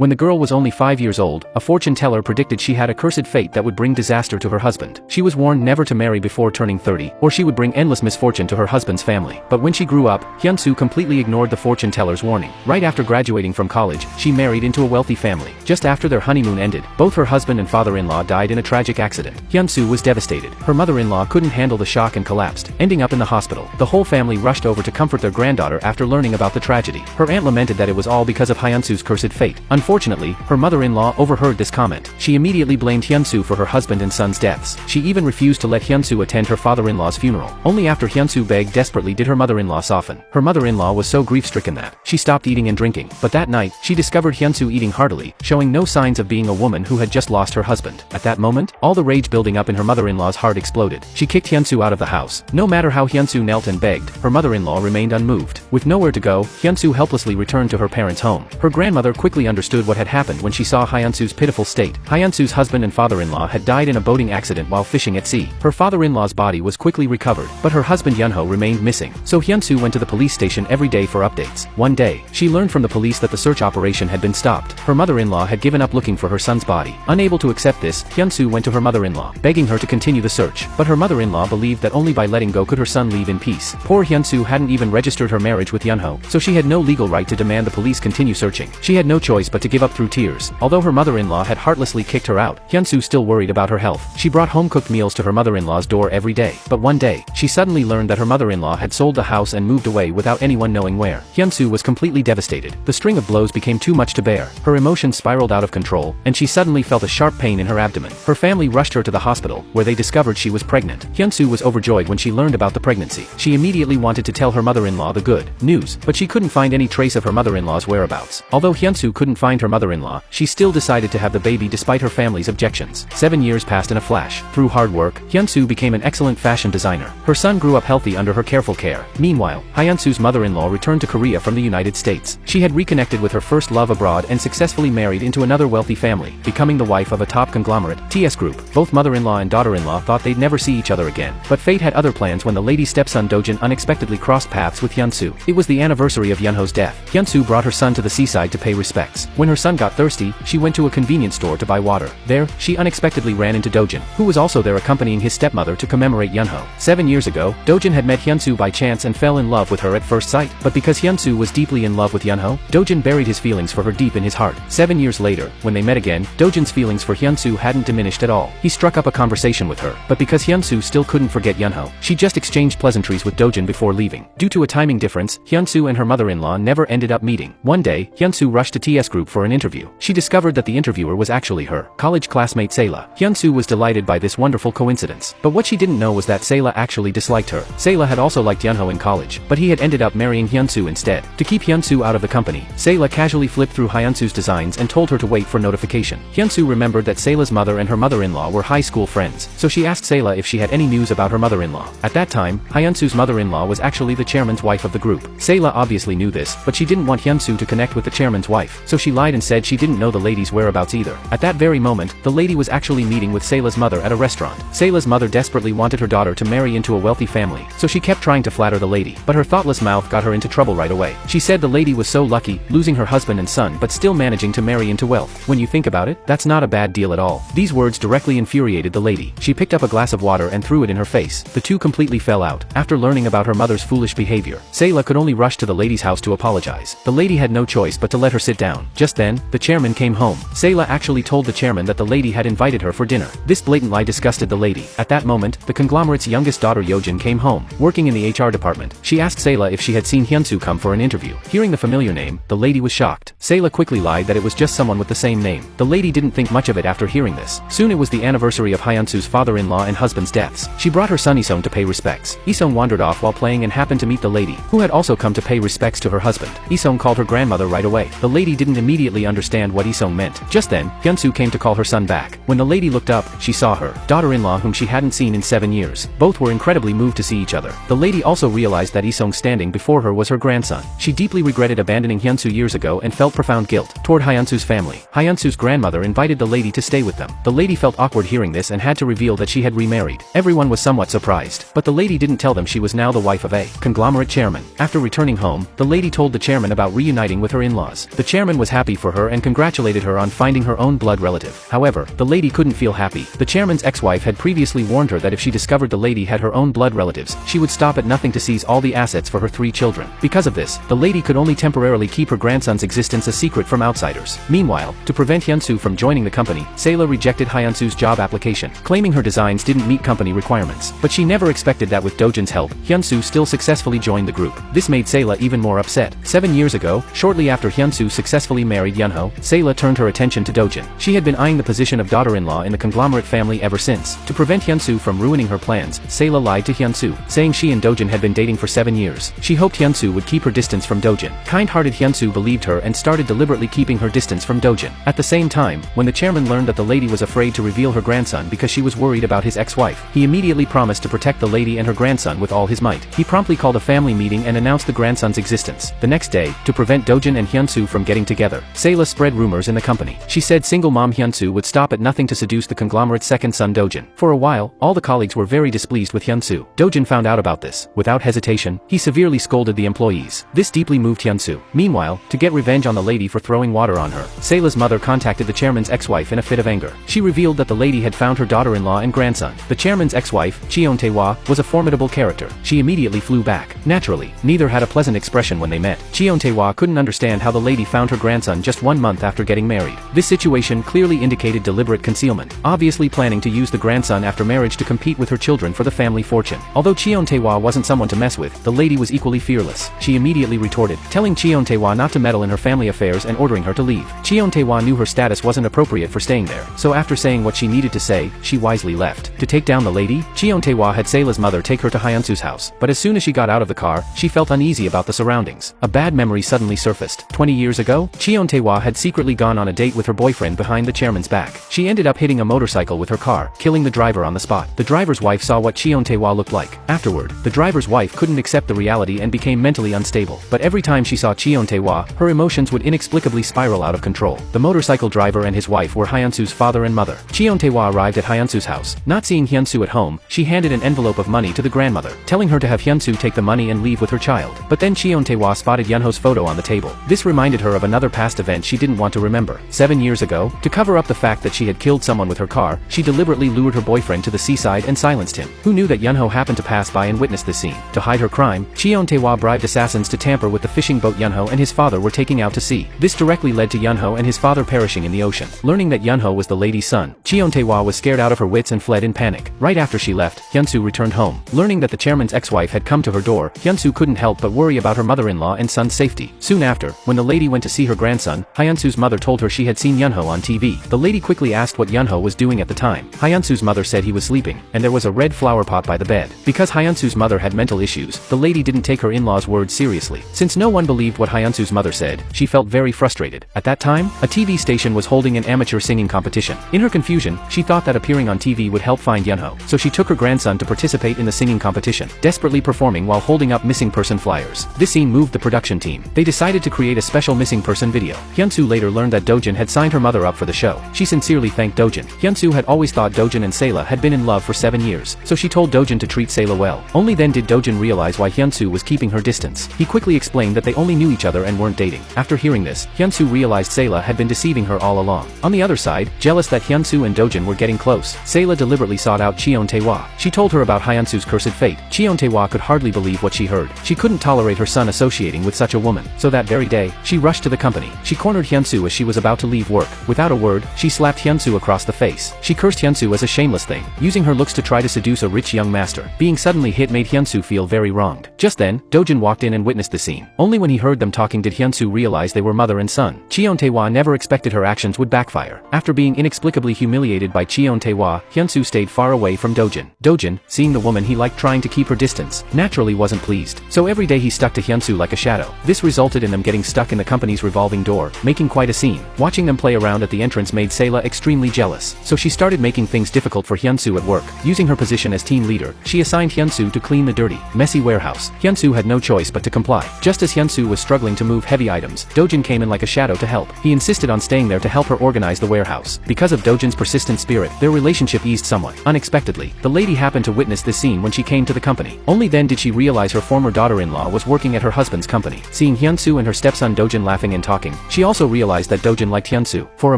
When the girl was only 5 years old, a fortune teller predicted she had a cursed fate that would bring disaster to her husband. She was warned never to marry before turning 30, or she would bring endless misfortune to her husband's family. But when she grew up, Hyunsoo completely ignored the fortune teller's warning. Right after graduating from college, she married into a wealthy family. Just after their honeymoon ended, both her husband and father-in-law died in a tragic accident. Hyunsoo was devastated. Her mother-in-law couldn't handle the shock and collapsed, ending up in the hospital. The whole family rushed over to comfort their granddaughter after learning about the tragedy. Her aunt lamented that it was all because of Hyunsoo's cursed fate. Unfortunately, her mother-in-law overheard this comment. She immediately blamed Hyunsoo for her husband and son's deaths. She even refused to let Hyunsoo attend her father-in-law's funeral. Only after Hyunsoo begged desperately did her mother-in-law soften. Her mother-in-law was so grief-stricken that she stopped eating and drinking. But that night, she discovered Hyunsoo eating heartily, showing no signs of being a woman who had just lost her husband. At that moment, all the rage building up in her mother-in-law's heart exploded. She kicked Hyunsoo out of the house. No matter how Hyunsoo knelt and begged, her mother-in-law remained unmoved. With nowhere to go, Hyunsoo helplessly returned to her parents' home. Her grandmother quickly understood what had happened when she saw Hyunsoo's pitiful state. Hyunsoo's husband and father-in-law had died in a boating accident while fishing at sea. Her father-in-law's body was quickly recovered, but her husband Yunho remained missing. So Hyunsoo went to the police station every day for updates. One day, she learned from the police that the search operation had been stopped. Her mother-in-law had given up looking for her son's body. Unable to accept this, Hyunsoo went to her mother-in-law, begging her to continue the search. But her mother-in-law believed that only by letting go could her son leave in peace. Poor Hyunsoo hadn't even registered her marriage with Yunho, so she had no legal right to demand the police continue searching. She had no choice but to give up through tears. Although her mother-in-law had heartlessly kicked her out, Hyunsoo still worried about her health. She brought home-cooked meals to her mother-in-law's door every day. But one day, she suddenly learned that her mother-in-law had sold the house and moved away without anyone knowing where. Hyunsoo was completely devastated. The string of blows became too much to bear. Her emotions spiraled out of control, and she suddenly felt a sharp pain in her abdomen. Her family rushed her to the hospital, where they discovered she was pregnant. Hyunsoo was overjoyed when she learned about the pregnancy. She immediately wanted to tell her mother-in-law the good news, but she couldn't find any trace of her mother-in-law's whereabouts. Although Hyunsoo couldn't find her mother-in-law, she still decided to have the baby despite her family's objections. 7 years passed in a flash. Through hard work, Hyunsoo became an excellent fashion designer. Her son grew up healthy under her careful care. Meanwhile, Hyunsoo's mother-in-law returned to Korea from the United States. She had reconnected with her first love abroad and successfully married into another wealthy family, becoming the wife of a top conglomerate, TS Group. Both mother-in-law and daughter-in-law thought they'd never see each other again. But fate had other plans when the lady's stepson Dojin unexpectedly crossed paths with Hyunsoo. It was the anniversary of Yunho's death. Hyunsoo brought her son to the seaside to pay respects. When her son got thirsty, she went to a convenience store to buy water. There, she unexpectedly ran into Dojin, who was also there accompanying his stepmother to commemorate Yunho. 7 years ago, Dojin had met Hyunsoo by chance and fell in love with her at first sight. But because Hyunsoo was deeply in love with Yunho, Dojin buried his feelings for her deep in his heart. 7 years later, when they met again, Dojin's feelings for Hyunsoo hadn't diminished at all. He struck up a conversation with her, but because Hyunsoo still couldn't forget Yunho, she just exchanged pleasantries with Dojin before leaving. Due to a timing difference, Hyunsoo and her mother-in-law never ended up meeting. One day, Hyunsoo rushed to TS Group for an interview. She discovered that the interviewer was actually her college classmate Sayla. Hyunsoo was delighted by this wonderful coincidence. But what she didn't know was that Sayla actually disliked her. Sayla had also liked Yunho in college, but he had ended up marrying Hyunsoo instead. To keep Hyunsoo out of the company, Sayla casually flipped through Hyunsoo's designs and told her to wait for notification. Hyunsoo remembered that Sayla's mother and her mother-in-law were high school friends, so she asked Sayla if she had any news about her mother-in-law. At that time, Hyunsoo's mother-in-law was actually the chairman's wife of the group. Sayla obviously knew this, but she didn't want Hyunsoo to connect with the chairman's wife, so she lied and said she didn't know the lady's whereabouts either. At that very moment, the lady was actually meeting with Sayla's mother at a restaurant. Sayla's mother desperately wanted her daughter to marry into a wealthy family, so she kept trying to flatter the lady, but her thoughtless mouth got her into trouble right away. She said the lady was so lucky, losing her husband and son but still managing to marry into wealth. When you think about it, that's not a bad deal at all. These words directly infuriated the lady. She picked up a glass of water and threw it in her face. The two completely fell out. After learning about her mother's foolish behavior, Sayla could only rush to the lady's house to apologize. The lady had no choice but to let her sit down. Just then, the chairman came home. Sayla actually told the chairman that the lady had invited her for dinner. This blatant lie disgusted the lady. At that moment, the conglomerate's youngest daughter Yojin came home, working in the HR department. She asked Sayla if she had seen Hyunsoo come for an interview. Hearing the familiar name, the lady was shocked. Sayla quickly lied that it was just someone with the same name. The lady didn't think much of it after hearing this. Soon it was the anniversary of Hyunsoo's father-in-law and husband's deaths. She brought her son Isong to pay respects. Isong wandered off while playing and happened to meet the lady, who had also come to pay respects to her husband. Isong called her grandmother right away. The lady didn't immediately understand what Isong meant. Just then, Hyunsoo came to call her son back. When the lady looked up, she saw her daughter-in-law whom she hadn't seen in 7 years. Both were incredibly moved to see each other. The lady also realized that Isong standing before her was her grandson. She deeply regretted abandoning Hyunsoo years ago and felt profound guilt toward Hyunsoo's family. Hyunsoo's grandmother invited the lady to stay with them. The lady felt awkward hearing this and had to reveal that she had remarried. Everyone was somewhat surprised, but the lady didn't tell them she was now the wife of a conglomerate chairman. After returning home, the lady told the chairman about reuniting with her in-laws. The chairman was happy happy for her and congratulated her on finding her own blood relative. However, the lady couldn't feel happy. The chairman's ex-wife had previously warned her that if she discovered the lady had her own blood relatives, she would stop at nothing to seize all the assets for her 3 children. Because of this, the lady could only temporarily keep her grandson's existence a secret from outsiders. Meanwhile, to prevent Hyunsu from joining the company, Sayla rejected Hyunsu's job application, claiming her designs didn't meet company requirements. But she never expected that with Dojin's help, Hyunsu still successfully joined the group. This made Sayla even more upset. 7 years ago, shortly after Hyunsu successfully married Yunho, Sayla turned her attention to Dojin. She had been eyeing the position of daughter-in-law in the conglomerate family ever since. To prevent Hyunsu from ruining her plans, Sayla lied to Hyunsu, saying she and Dojin had been dating for 7 years. She hoped Hyunsu would keep her distance from Dojin. Kind-hearted Hyunsu believed her and started deliberately keeping her distance from Dojin. At the same time, when the chairman learned that the lady was afraid to reveal her grandson because she was worried about his ex-wife, he immediately promised to protect the lady and her grandson with all his might. He promptly called a family meeting and announced the grandson's existence. The next day, to prevent Dojin and Hyunsu from getting together, Sayla spread rumors in the company. She said single mom Hyunsu would stop at nothing to seduce the conglomerate's second son Dojin. For a while, all the colleagues were very displeased with Hyunsu. Dojin found out about this. Without hesitation, he severely scolded the employees. This deeply moved Hyunsu. Meanwhile, to get revenge on the lady for throwing water on her, Sayla's mother contacted the chairman's ex-wife in a fit of anger. She revealed that the lady had found her daughter-in-law and grandson. The chairman's ex-wife, Cheon Tae-hwa, was a formidable character. She immediately flew back. Naturally, neither had a pleasant expression when they met. Cheon Tae-hwa couldn't understand how the lady found her grandson just 1 month after getting married. This situation clearly indicated deliberate concealment, obviously planning to use the grandson after marriage to compete with her children for the family fortune. Although Cheon Tae-hwa wasn't someone to mess with, the lady was equally fearless. She immediately retorted, telling Cheon Tae-hwa not to meddle in her family affairs and ordering her to leave. Cheon Tae-hwa knew her status wasn't appropriate for staying there, so after saying what she needed to say, she wisely left. To take down the lady, Cheon Tae-hwa had Sayla's mother take her to Hyunsu's house, but as soon as she got out of the car, she felt uneasy about the surroundings. A bad memory suddenly surfaced. 20 years ago, Cheon Tae-hwa had secretly gone on a date with her boyfriend behind the chairman's back. She ended up hitting a motorcycle with her car, killing the driver on the spot. The driver's wife saw what Cheon Tae-hwa looked like. Afterward, the driver's wife couldn't accept the reality and became mentally unstable. But every time she saw Cheon Tae-hwa, her emotions would inexplicably spiral out of control. The motorcycle driver and his wife were Hyunsu's father and mother. Cheon Tae-hwa arrived at Hyunsu's house. Not seeing Hyunsu at home, she handed an envelope of money to the grandmother, telling her to have Hyunsu take the money and leave with her child. But then Cheon Tae-hwa spotted Yunho's photo on the table. This reminded her of another past event she didn't want to remember. 7 years ago, to cover up the fact that she had killed someone with her car, she deliberately lured her boyfriend to the seaside and silenced him. Who knew that Yunho happened to pass by and witness this scene? To hide her crime, Cheon Tae-hwa bribed assassins to tamper with the fishing boat Yunho and his father were taking out to sea. This directly led to Yunho and his father perishing in the ocean. Learning that Yunho was the lady's son, Cheon Tae-hwa was scared out of her wits and fled in panic. Right after she left, Hyunsu returned home. Learning that the chairman's ex-wife had come to her door, Hyunsu couldn't help but worry about her mother-in-law and son's safety. Soon after, when the lady went to see her grandson, Hyunsu's mother told her she had seen Yunho on TV. The lady quickly asked what Yunho was doing at the time. Hyunsu's mother said he was sleeping, and there was a red flower pot by the bed. Because Hyunsu's mother had mental issues, the lady didn't take her in-laws' words seriously. Since no one believed what Hyunsu's mother said, she felt very frustrated. At that time, a TV station was holding an amateur singing competition. In her confusion, she thought that appearing on TV would help find Yunho, so she took her grandson to participate in the singing competition, desperately performing while holding up missing person flyers. This scene moved the production team. They decided to create a special missing person video. Hyunsu later learned that Dojin had signed her mother up for the show. She sincerely thanked Dojin. Hyunsu had always thought Dojin and Sayla had been in love for 7 years, so she told Dojin to treat Sayla well. Only then did Dojin realize why Hyunsu was keeping her distance. He quickly explained that they only knew each other and weren't dating. After hearing this, Hyunsu realized Sayla had been deceiving her all along. On the other side, jealous that Hyunsu and Dojin were getting close, Sayla deliberately sought out Cheon Tae-hwa. She told her about Hyunsu's cursed fate. Cheon Tae-hwa could hardly believe what she heard. She couldn't tolerate her son associating with such a woman. So that very day, she rushed to the company. She cornered Hyunsu as she was about to leave work. Without a word, she slapped Hyunsu across the face. She cursed Hyunsu as a shameless thing, using her looks to try to seduce a rich young master. Being suddenly hit made Hyunsu feel very wronged. Just then, Dojin walked in and witnessed the scene. Only when he heard them talking did Hyunsu realize they were mother and son. Cheon Tae-hwa never expected her actions would backfire. After being inexplicably humiliated by Cheon Tae-hwa, Hyunsu stayed far away from Dojin. Dojin, seeing the woman he liked trying to keep her distance, naturally wasn't pleased. So every day he stuck to Hyunsu like a shadow. This resulted in them getting stuck in the company's revolving door, making quite a scene. Watching them play around at the entrance made Sayla extremely jealous. So she started making things difficult for Hyunsu at work. Using her position as team leader, she assigned Hyunsu to clean the dirty, messy warehouse. Hyunsu had no choice but to comply. Just as Hyunsu was struggling to move heavy items, Dojin came in like a shadow to help. He insisted on staying there to help her organize the warehouse. Because of Dojin's persistent spirit, their relationship eased somewhat. Unexpectedly, the lady happened to witness this scene when she came to the company. Only then did she realize her former daughter-in-law was working at her husband's company. Seeing Hyunsu and her stepson Dojin laughing and talking, talking, she also realized that Dojin liked Hyunsu. For a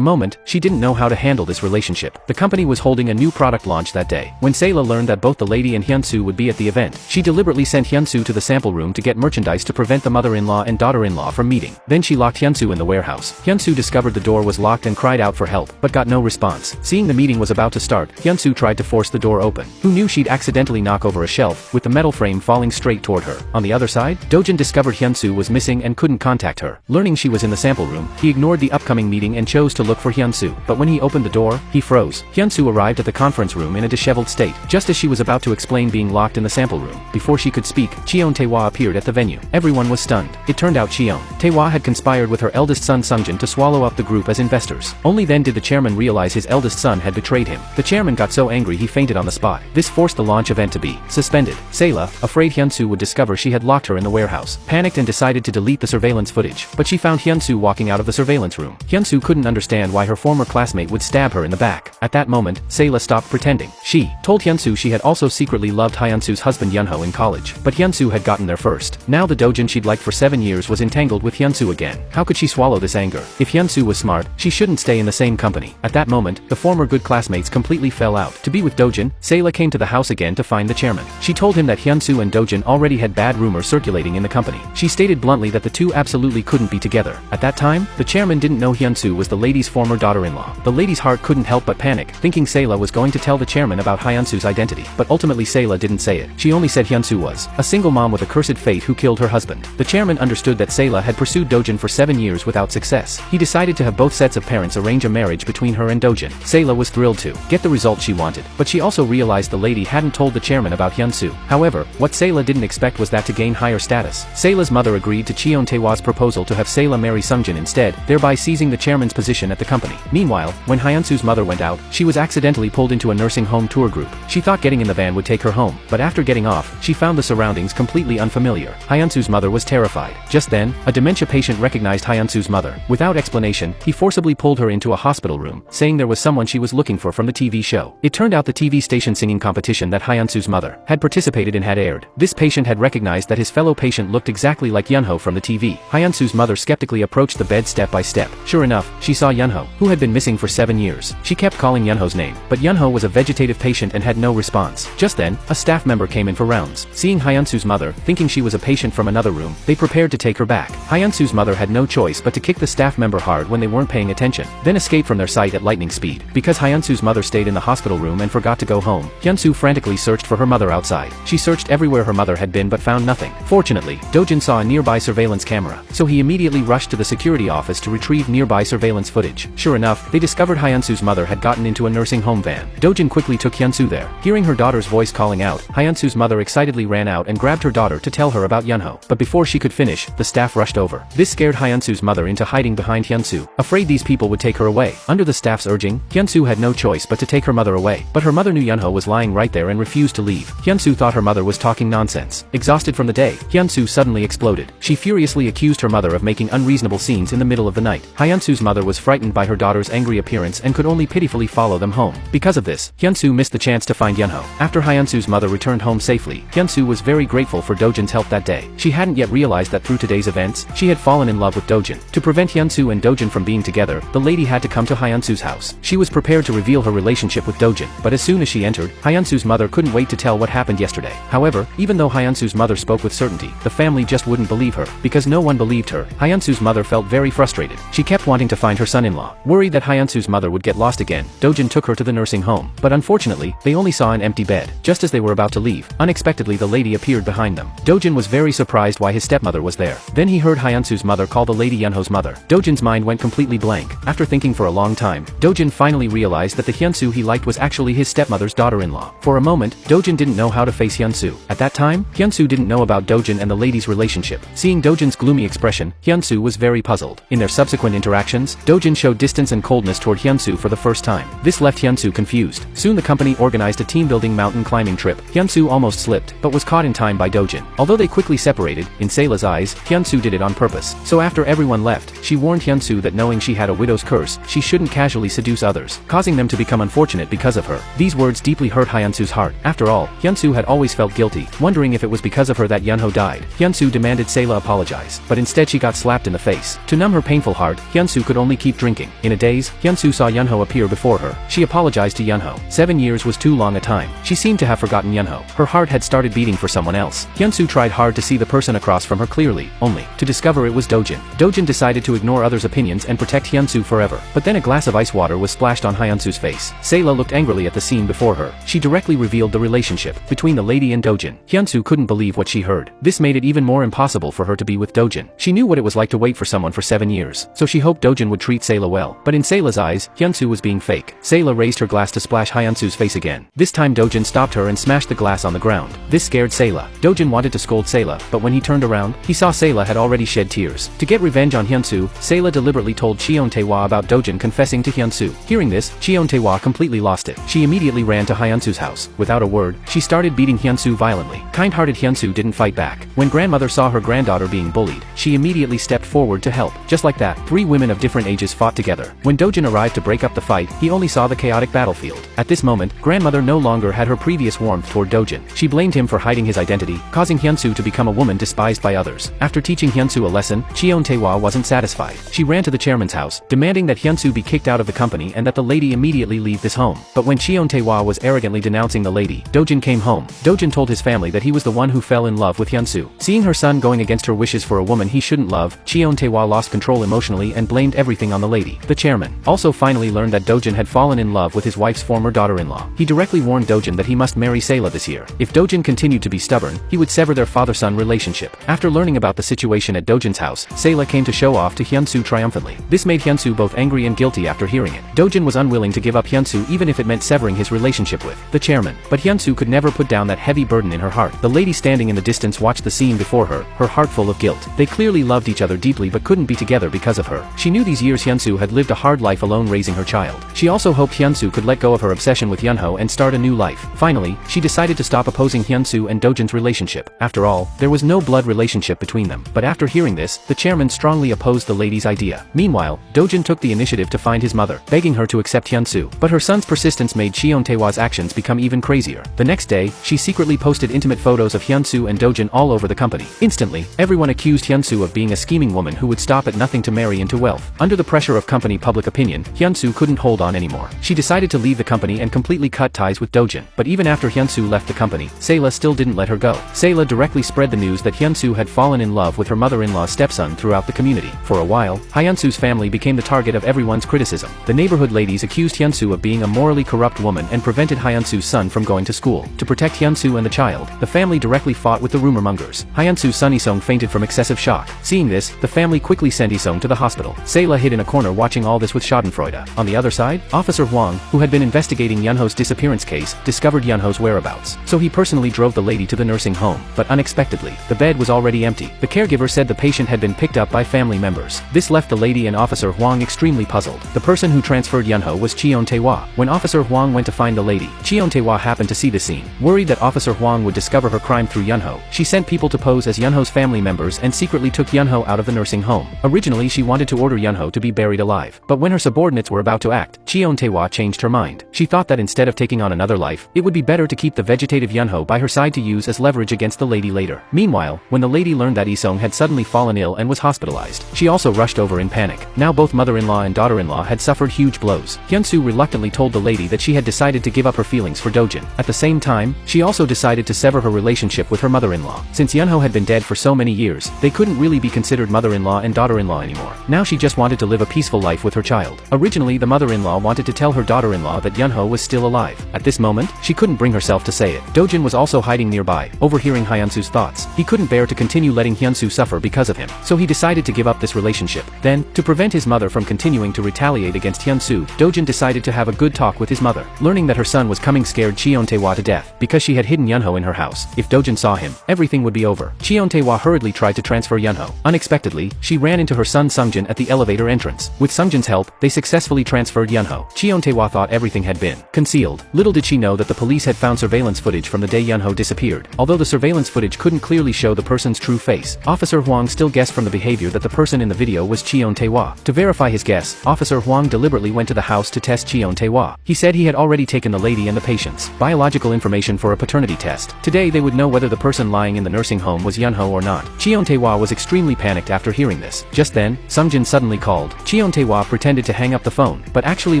moment, she didn't know how to handle this relationship. The company was holding a new product launch that day. When Sayla learned that both the lady and Hyunsu would be at the event, she deliberately sent Hyunsu to the sample room to get merchandise to prevent the mother-in-law and daughter-in-law from meeting. Then she locked Hyunsu in the warehouse. Hyunsu discovered the door was locked and cried out for help, but got no response. Seeing the meeting was about to start, Hyunsu tried to force the door open. Who knew she'd accidentally knock over a shelf, with the metal frame falling straight toward her. On the other side, Dojin discovered Hyunsu was missing and couldn't contact her. Learning she was in the sample room, he ignored the upcoming meeting and chose to look for Hyunsu. But when he opened the door, he froze. Hyunsu arrived at the conference room in a disheveled state, just as she was about to explain being locked in the sample room. Before she could speak, Cheon Tae-hwa appeared at the venue. Everyone was stunned. It turned out Cheon Tae-hwa had conspired with her eldest son Sungjin to swallow up the group as investors. Only then did the chairman realize his eldest son had betrayed him. The chairman got so angry he fainted on the spot. This forced the launch event to be suspended. Sayla, afraid Hyunsu would discover she had locked her in the warehouse, panicked and decided to delete the surveillance footage. But she found Hyunsu walking out of the surveillance room. Hyunsu couldn't understand why her former classmate would stab her in the back. At that moment, Sayla stopped pretending. She told Hyunsu she had also secretly loved Hyunsu's husband Yunho in college, but Hyunsu had gotten there first. Now the Dojin she'd liked for 7 years was entangled with Hyunsu again. How could she swallow this anger? If Hyunsu was smart, she shouldn't stay in the same company. At that moment, the former good classmates completely fell out. To be with Dojin, Sayla came to the house again to find the chairman. She told him that Hyunsu and Dojin already had bad rumors circulating in the company. She stated bluntly that the two absolutely couldn't be together. At that time, the chairman didn't know Hyunsu was the lady's former daughter-in-law. The lady's heart couldn't help but panic, thinking Sayla was going to tell the chairman about Hyunsu's identity. But ultimately Sayla didn't say it. She only said Hyunsu was a single mom with a cursed fate who killed her husband. The chairman understood that Sayla had pursued Dojin for 7 years without success. He decided to have both sets of parents arrange a marriage between her and Dojin. Sayla was thrilled to get the result she wanted, but she also realized the lady hadn't told the chairman about Hyunsu. However, what Sayla didn't expect was that to gain higher status, Sayla's mother agreed to Cheon Tae-hwa's proposal to have Sayla marry Sungjin instead, thereby seizing the chairman's position at the company. Meanwhile, when Hyunsu's mother went out, she was accidentally pulled into a nursing home tour group. She thought getting in the van would take her home, but after getting off, she found the surroundings completely unfamiliar. Hyunsu's mother was terrified. Just then, a dementia patient recognized Hyunsu's mother. Without explanation, he forcibly pulled her into a hospital room, saying there was someone she was looking for from the TV show. It turned out the TV station singing competition that Hyunsu's mother had participated in had aired. This patient had recognized that his fellow patient looked exactly like Yunho from the TV. Hyunsu's mother skeptically approached the bed step by step. Sure enough, she saw Yunho, who had been missing for 7 years. She kept calling Yunho's name, but Yunho was a vegetative patient and had no response. Just then, a staff member came in for rounds. Seeing Hyunsu's mother, thinking she was a patient from another room, they prepared to take her back. Hyunsu's mother had no choice but to kick the staff member hard when they weren't paying attention, then escape from their sight at lightning speed. Because Hyunsu's mother stayed in the hospital room and forgot to go home, Hyunsu frantically searched for her mother outside. She searched everywhere her mother had been but found nothing. Fortunately, Dojin saw a nearby surveillance camera, so he immediately rushed to the security office to retrieve nearby surveillance footage. Sure enough, they discovered Hyunsu's mother had gotten into a nursing home van. Dojin quickly took Hyunsu there. Hearing her daughter's voice calling out, Hyunsu's mother excitedly ran out and grabbed her daughter to tell her about Yunho. But before she could finish, the staff rushed over. This scared Hyunsu's mother into hiding behind Hyunsu, afraid these people would take her away. Under the staff's urging, Hyunsu had no choice but to take her mother away. But her mother knew Yunho was lying right there and refused to leave. Hyunsu thought her mother was talking nonsense. Exhausted from the day, Hyunsu suddenly exploded. She furiously accused her mother of making unreasonable scenes in the middle of the night. Hyunsu's mother was frightened by her daughter's angry appearance and could only pitifully follow them home. Because of this, Hyunsu missed the chance to find Yunho. After Hyunsu's mother returned home safely, Hyunsu was very grateful for Dojin's help that day. She hadn't yet realized that through today's events, she had fallen in love with Dojin. To prevent Hyunsu and Dojin from being together, the lady had to come to Hyunsu's house. She was prepared to reveal her relationship with Dojin, but as soon as she entered, Hyunsu's mother couldn't wait to tell what happened yesterday. However, even though Hyunsu's mother spoke with certainty, the family just wouldn't believe her. Because no one believed her, Hyunsu's mother felt very frustrated. She kept wanting to find her son-in-law. Worried that Hyunsu's mother would get lost again, Dojin took her to the nursing home. But unfortunately, they only saw an empty bed. Just as they were about to leave, unexpectedly the lady appeared behind them. Dojin was very surprised why his stepmother was there. Then he heard Hyunsu's mother call the lady Yunho's mother. Dojin's mind went completely blank. After thinking for a long time, Dojin finally realized that the Hyunsu he liked was actually his stepmother's daughter-in-law. For a moment, Dojin didn't know how to face Hyunsu. At that time, Hyunsu didn't know about Dojin and the lady's relationship. Seeing Dojin's gloomy expression, Hyunsu was very puzzled. In their subsequent interactions, Dojin showed distance and coldness toward Hyunsu for the first time. This left Hyunsu confused. Soon the company organized a team-building mountain climbing trip. Hyunsu almost slipped, but was caught in time by Dojin. Although they quickly separated, in Sayla's eyes, Hyunsu did it on purpose. So after everyone left, she warned Hyunsu that knowing she had a widow's curse, she shouldn't casually seduce others, causing them to become unfortunate because of her. These words deeply hurt Hyunsu's heart. After all, Hyunsu had always felt guilty, wondering if it was because of her that Yunho died. Hyunsu demanded Sayla apologize, but instead she got slapped in the face. face. To numb her painful heart, Hyunsu could only keep drinking. In a daze, Hyunsu saw Yunho appear before her. She apologized to Yunho. 7 years was too long a time. She seemed to have forgotten Yunho. Her heart had started beating for someone else. Hyunsu tried hard to see the person across from her clearly, only to discover it was Dojin. Dojin decided to ignore others' opinions and protect Hyunsu forever. But then a glass of ice water was splashed on Hyunsu's face. Sayla looked angrily at the scene before her. She directly revealed the relationship between the lady and Dojin. Hyunsu couldn't believe what she heard. This made it even more impossible for her to be with Dojin. She knew what it was like to wait for someone for 7 years, so she hoped Dojin would treat Sayla well. But in Sayla's eyes, Hyunsu was being fake. Sayla raised her glass to splash Hyunsu's face again. This time Dojin stopped her and smashed the glass on the ground. This scared Sayla. Dojin wanted to scold Sayla, but when he turned around, he saw Sayla had already shed tears. To get revenge on Hyunsu, Sayla deliberately told Cheon Tae-hwa about Dojin confessing to Hyunsu. Hearing this, Cheon Tae-hwa completely lost it. She immediately ran to Hyunsu's house. Without a word, she started beating Hyunsu violently. Kind-hearted Hyunsu didn't fight back. When grandmother saw her granddaughter being bullied, she immediately stepped forward to help. Just like that, 3 women of different ages fought together. When Dojin arrived to break up the fight, he only saw the chaotic battlefield. At this moment, grandmother no longer had her previous warmth toward Dojin. She blamed him for hiding his identity, causing Hyunsu to become a woman despised by others. After teaching Hyunsu a lesson, Cheon Tae-hwa wasn't satisfied. She ran to the chairman's house, demanding that Hyunsu be kicked out of the company and that the lady immediately leave this home. But when Cheon Tae-hwa was arrogantly denouncing the lady, Dojin came home. Dojin told his family that he was the one who fell in love with Hyunsu. Seeing her son going against her wishes for a woman he shouldn't love, Cheon Tae-hwa lost control emotionally and blamed everything on the lady. The chairman also finally learned that Dojin had fallen in love with his wife's former daughter-in-law. He directly warned Dojin that he must marry Sayla this year. If Dojin continued to be stubborn, he would sever their father-son relationship. After learning about the situation at Dojin's house, Sayla came to show off to Hyunsu triumphantly. This made Hyunsu both angry and guilty after hearing it. Dojin was unwilling to give up Hyunsu even if it meant severing his relationship with the chairman. But Hyunsu could never put down that heavy burden in her heart. The lady standing in the distance watched the scene before her, her heart full of guilt. They clearly loved each other deeply but couldn't be together because of her. She knew these years Hyunsu had lived a hard life alone raising her child. She also hoped Hyunsu could let go of her obsession with Yunho and start a new life. Finally, she decided to stop opposing Hyunsu and Dojin's relationship. After all, there was no blood relationship between them. But after hearing this, the chairman strongly opposed the lady's idea. Meanwhile, Dojin took the initiative to find his mother, begging her to accept Hyunsu. But her son's persistence made Cheon Tae-hwa's actions become even crazier. The next day, she secretly posted intimate photos of Hyunsu and Dojin all over the company. Instantly, everyone accused Hyunsu of being a scheming woman who would stop at nothing to marry into wealth. Under the pressure of company public opinion, Hyunsu couldn't hold on anymore. She decided to leave the company and completely cut ties with Dojin. But even after Hyunsu left the company, Sayla still didn't let her go. Sayla directly spread the news that Hyunsu had fallen in love with her mother-in-law's stepson throughout the community. For a while, Hyunsu's family became the target of everyone's criticism. The neighborhood ladies accused Hyunsu of being a morally corrupt woman and prevented Hyunsu's son from going to school. To protect Hyunsu and the child, the family directly fought with the rumor mongers. Hyunsu's son Isong fainted from excessive shock. Seeing this, the family quickly sent Isong to the hospital. Sayla hid in a corner watching all this with schadenfreude. On the other side, Officer Huang, who had been investigating Yunho's disappearance case, discovered Yunho's whereabouts. So he personally drove the lady to the nursing home. But unexpectedly, the bed was already empty. The caregiver said the patient had been picked up by family members. This left the lady and Officer Huang extremely puzzled. The person who transferred Yunho was Cheon Tae-hwa. When Officer Huang went to find the lady, Cheon Tae-hwa happened to see the scene. Worried that Officer Huang would discover her crime through Yunho, she sent people to pose as Yunho's family members and secretly took Yunho out of the nursing home. Originally she wanted to order Yunho to be buried alive. But when her subordinates were about to act, Cheon Tae-hwa changed her mind. She thought that instead of taking on another life, it would be better to keep the vegetative Yunho by her side to use as leverage against the lady later. Meanwhile, when the lady learned that Isong had suddenly fallen ill and was hospitalized, she also rushed over in panic. Now both mother-in-law and daughter-in-law had suffered huge blows. Hyunsu reluctantly told the lady that she had decided to give up her feelings for Dojin. At the same time, she also decided to sever her relationship with her mother-in-law. Since Yunho had been dead for so many years, they couldn't really be considered mother-in-law and daughter-in-law anymore. Now she just wanted to live a peaceful life with her child. Originally the mother-in-law wanted to tell her daughter-in-law that Yunho was still alive. At this moment, she couldn't bring herself to say it. Dojin was also hiding nearby, overhearing Hyunsu's thoughts. He couldn't bear to continue letting Hyunsu suffer because of him, so he decided to give up this relationship. Then, to prevent his mother from continuing to retaliate against Hyunsu, Dojin decided to have a good talk with his mother. Learning that her son was coming scared Cheon Tae-hwa to death, because she had hidden Yunho in her house. If Dojin saw him, everything would be over. Cheon Tae-hwa hurriedly tried to transfer Yunho. Unexpectedly, she ran into her son Sungjin at the elevator entrance. With Sungjin's help, they successfully transferred Yunho. Cheon Tae-hwa thought everything had been concealed. Little did she know that the police had found surveillance footage from the day Yunho disappeared. Although the surveillance footage couldn't clearly show the person's true face, Officer Huang still guessed from the behavior that the person in the video was Cheon Tae-hwa. To verify his guess, Officer Huang deliberately went to the house to test Cheon Tae-hwa. He said he had already taken the lady and the patient's biological information for a paternity test. Today they would know whether the person lying in the nursing home was Yunho or not. Cheon Tae-hwa was extremely panicked after hearing hearing this. Just then, Sungjin suddenly called. Cheon Tae-hwa pretended to hang up the phone, but actually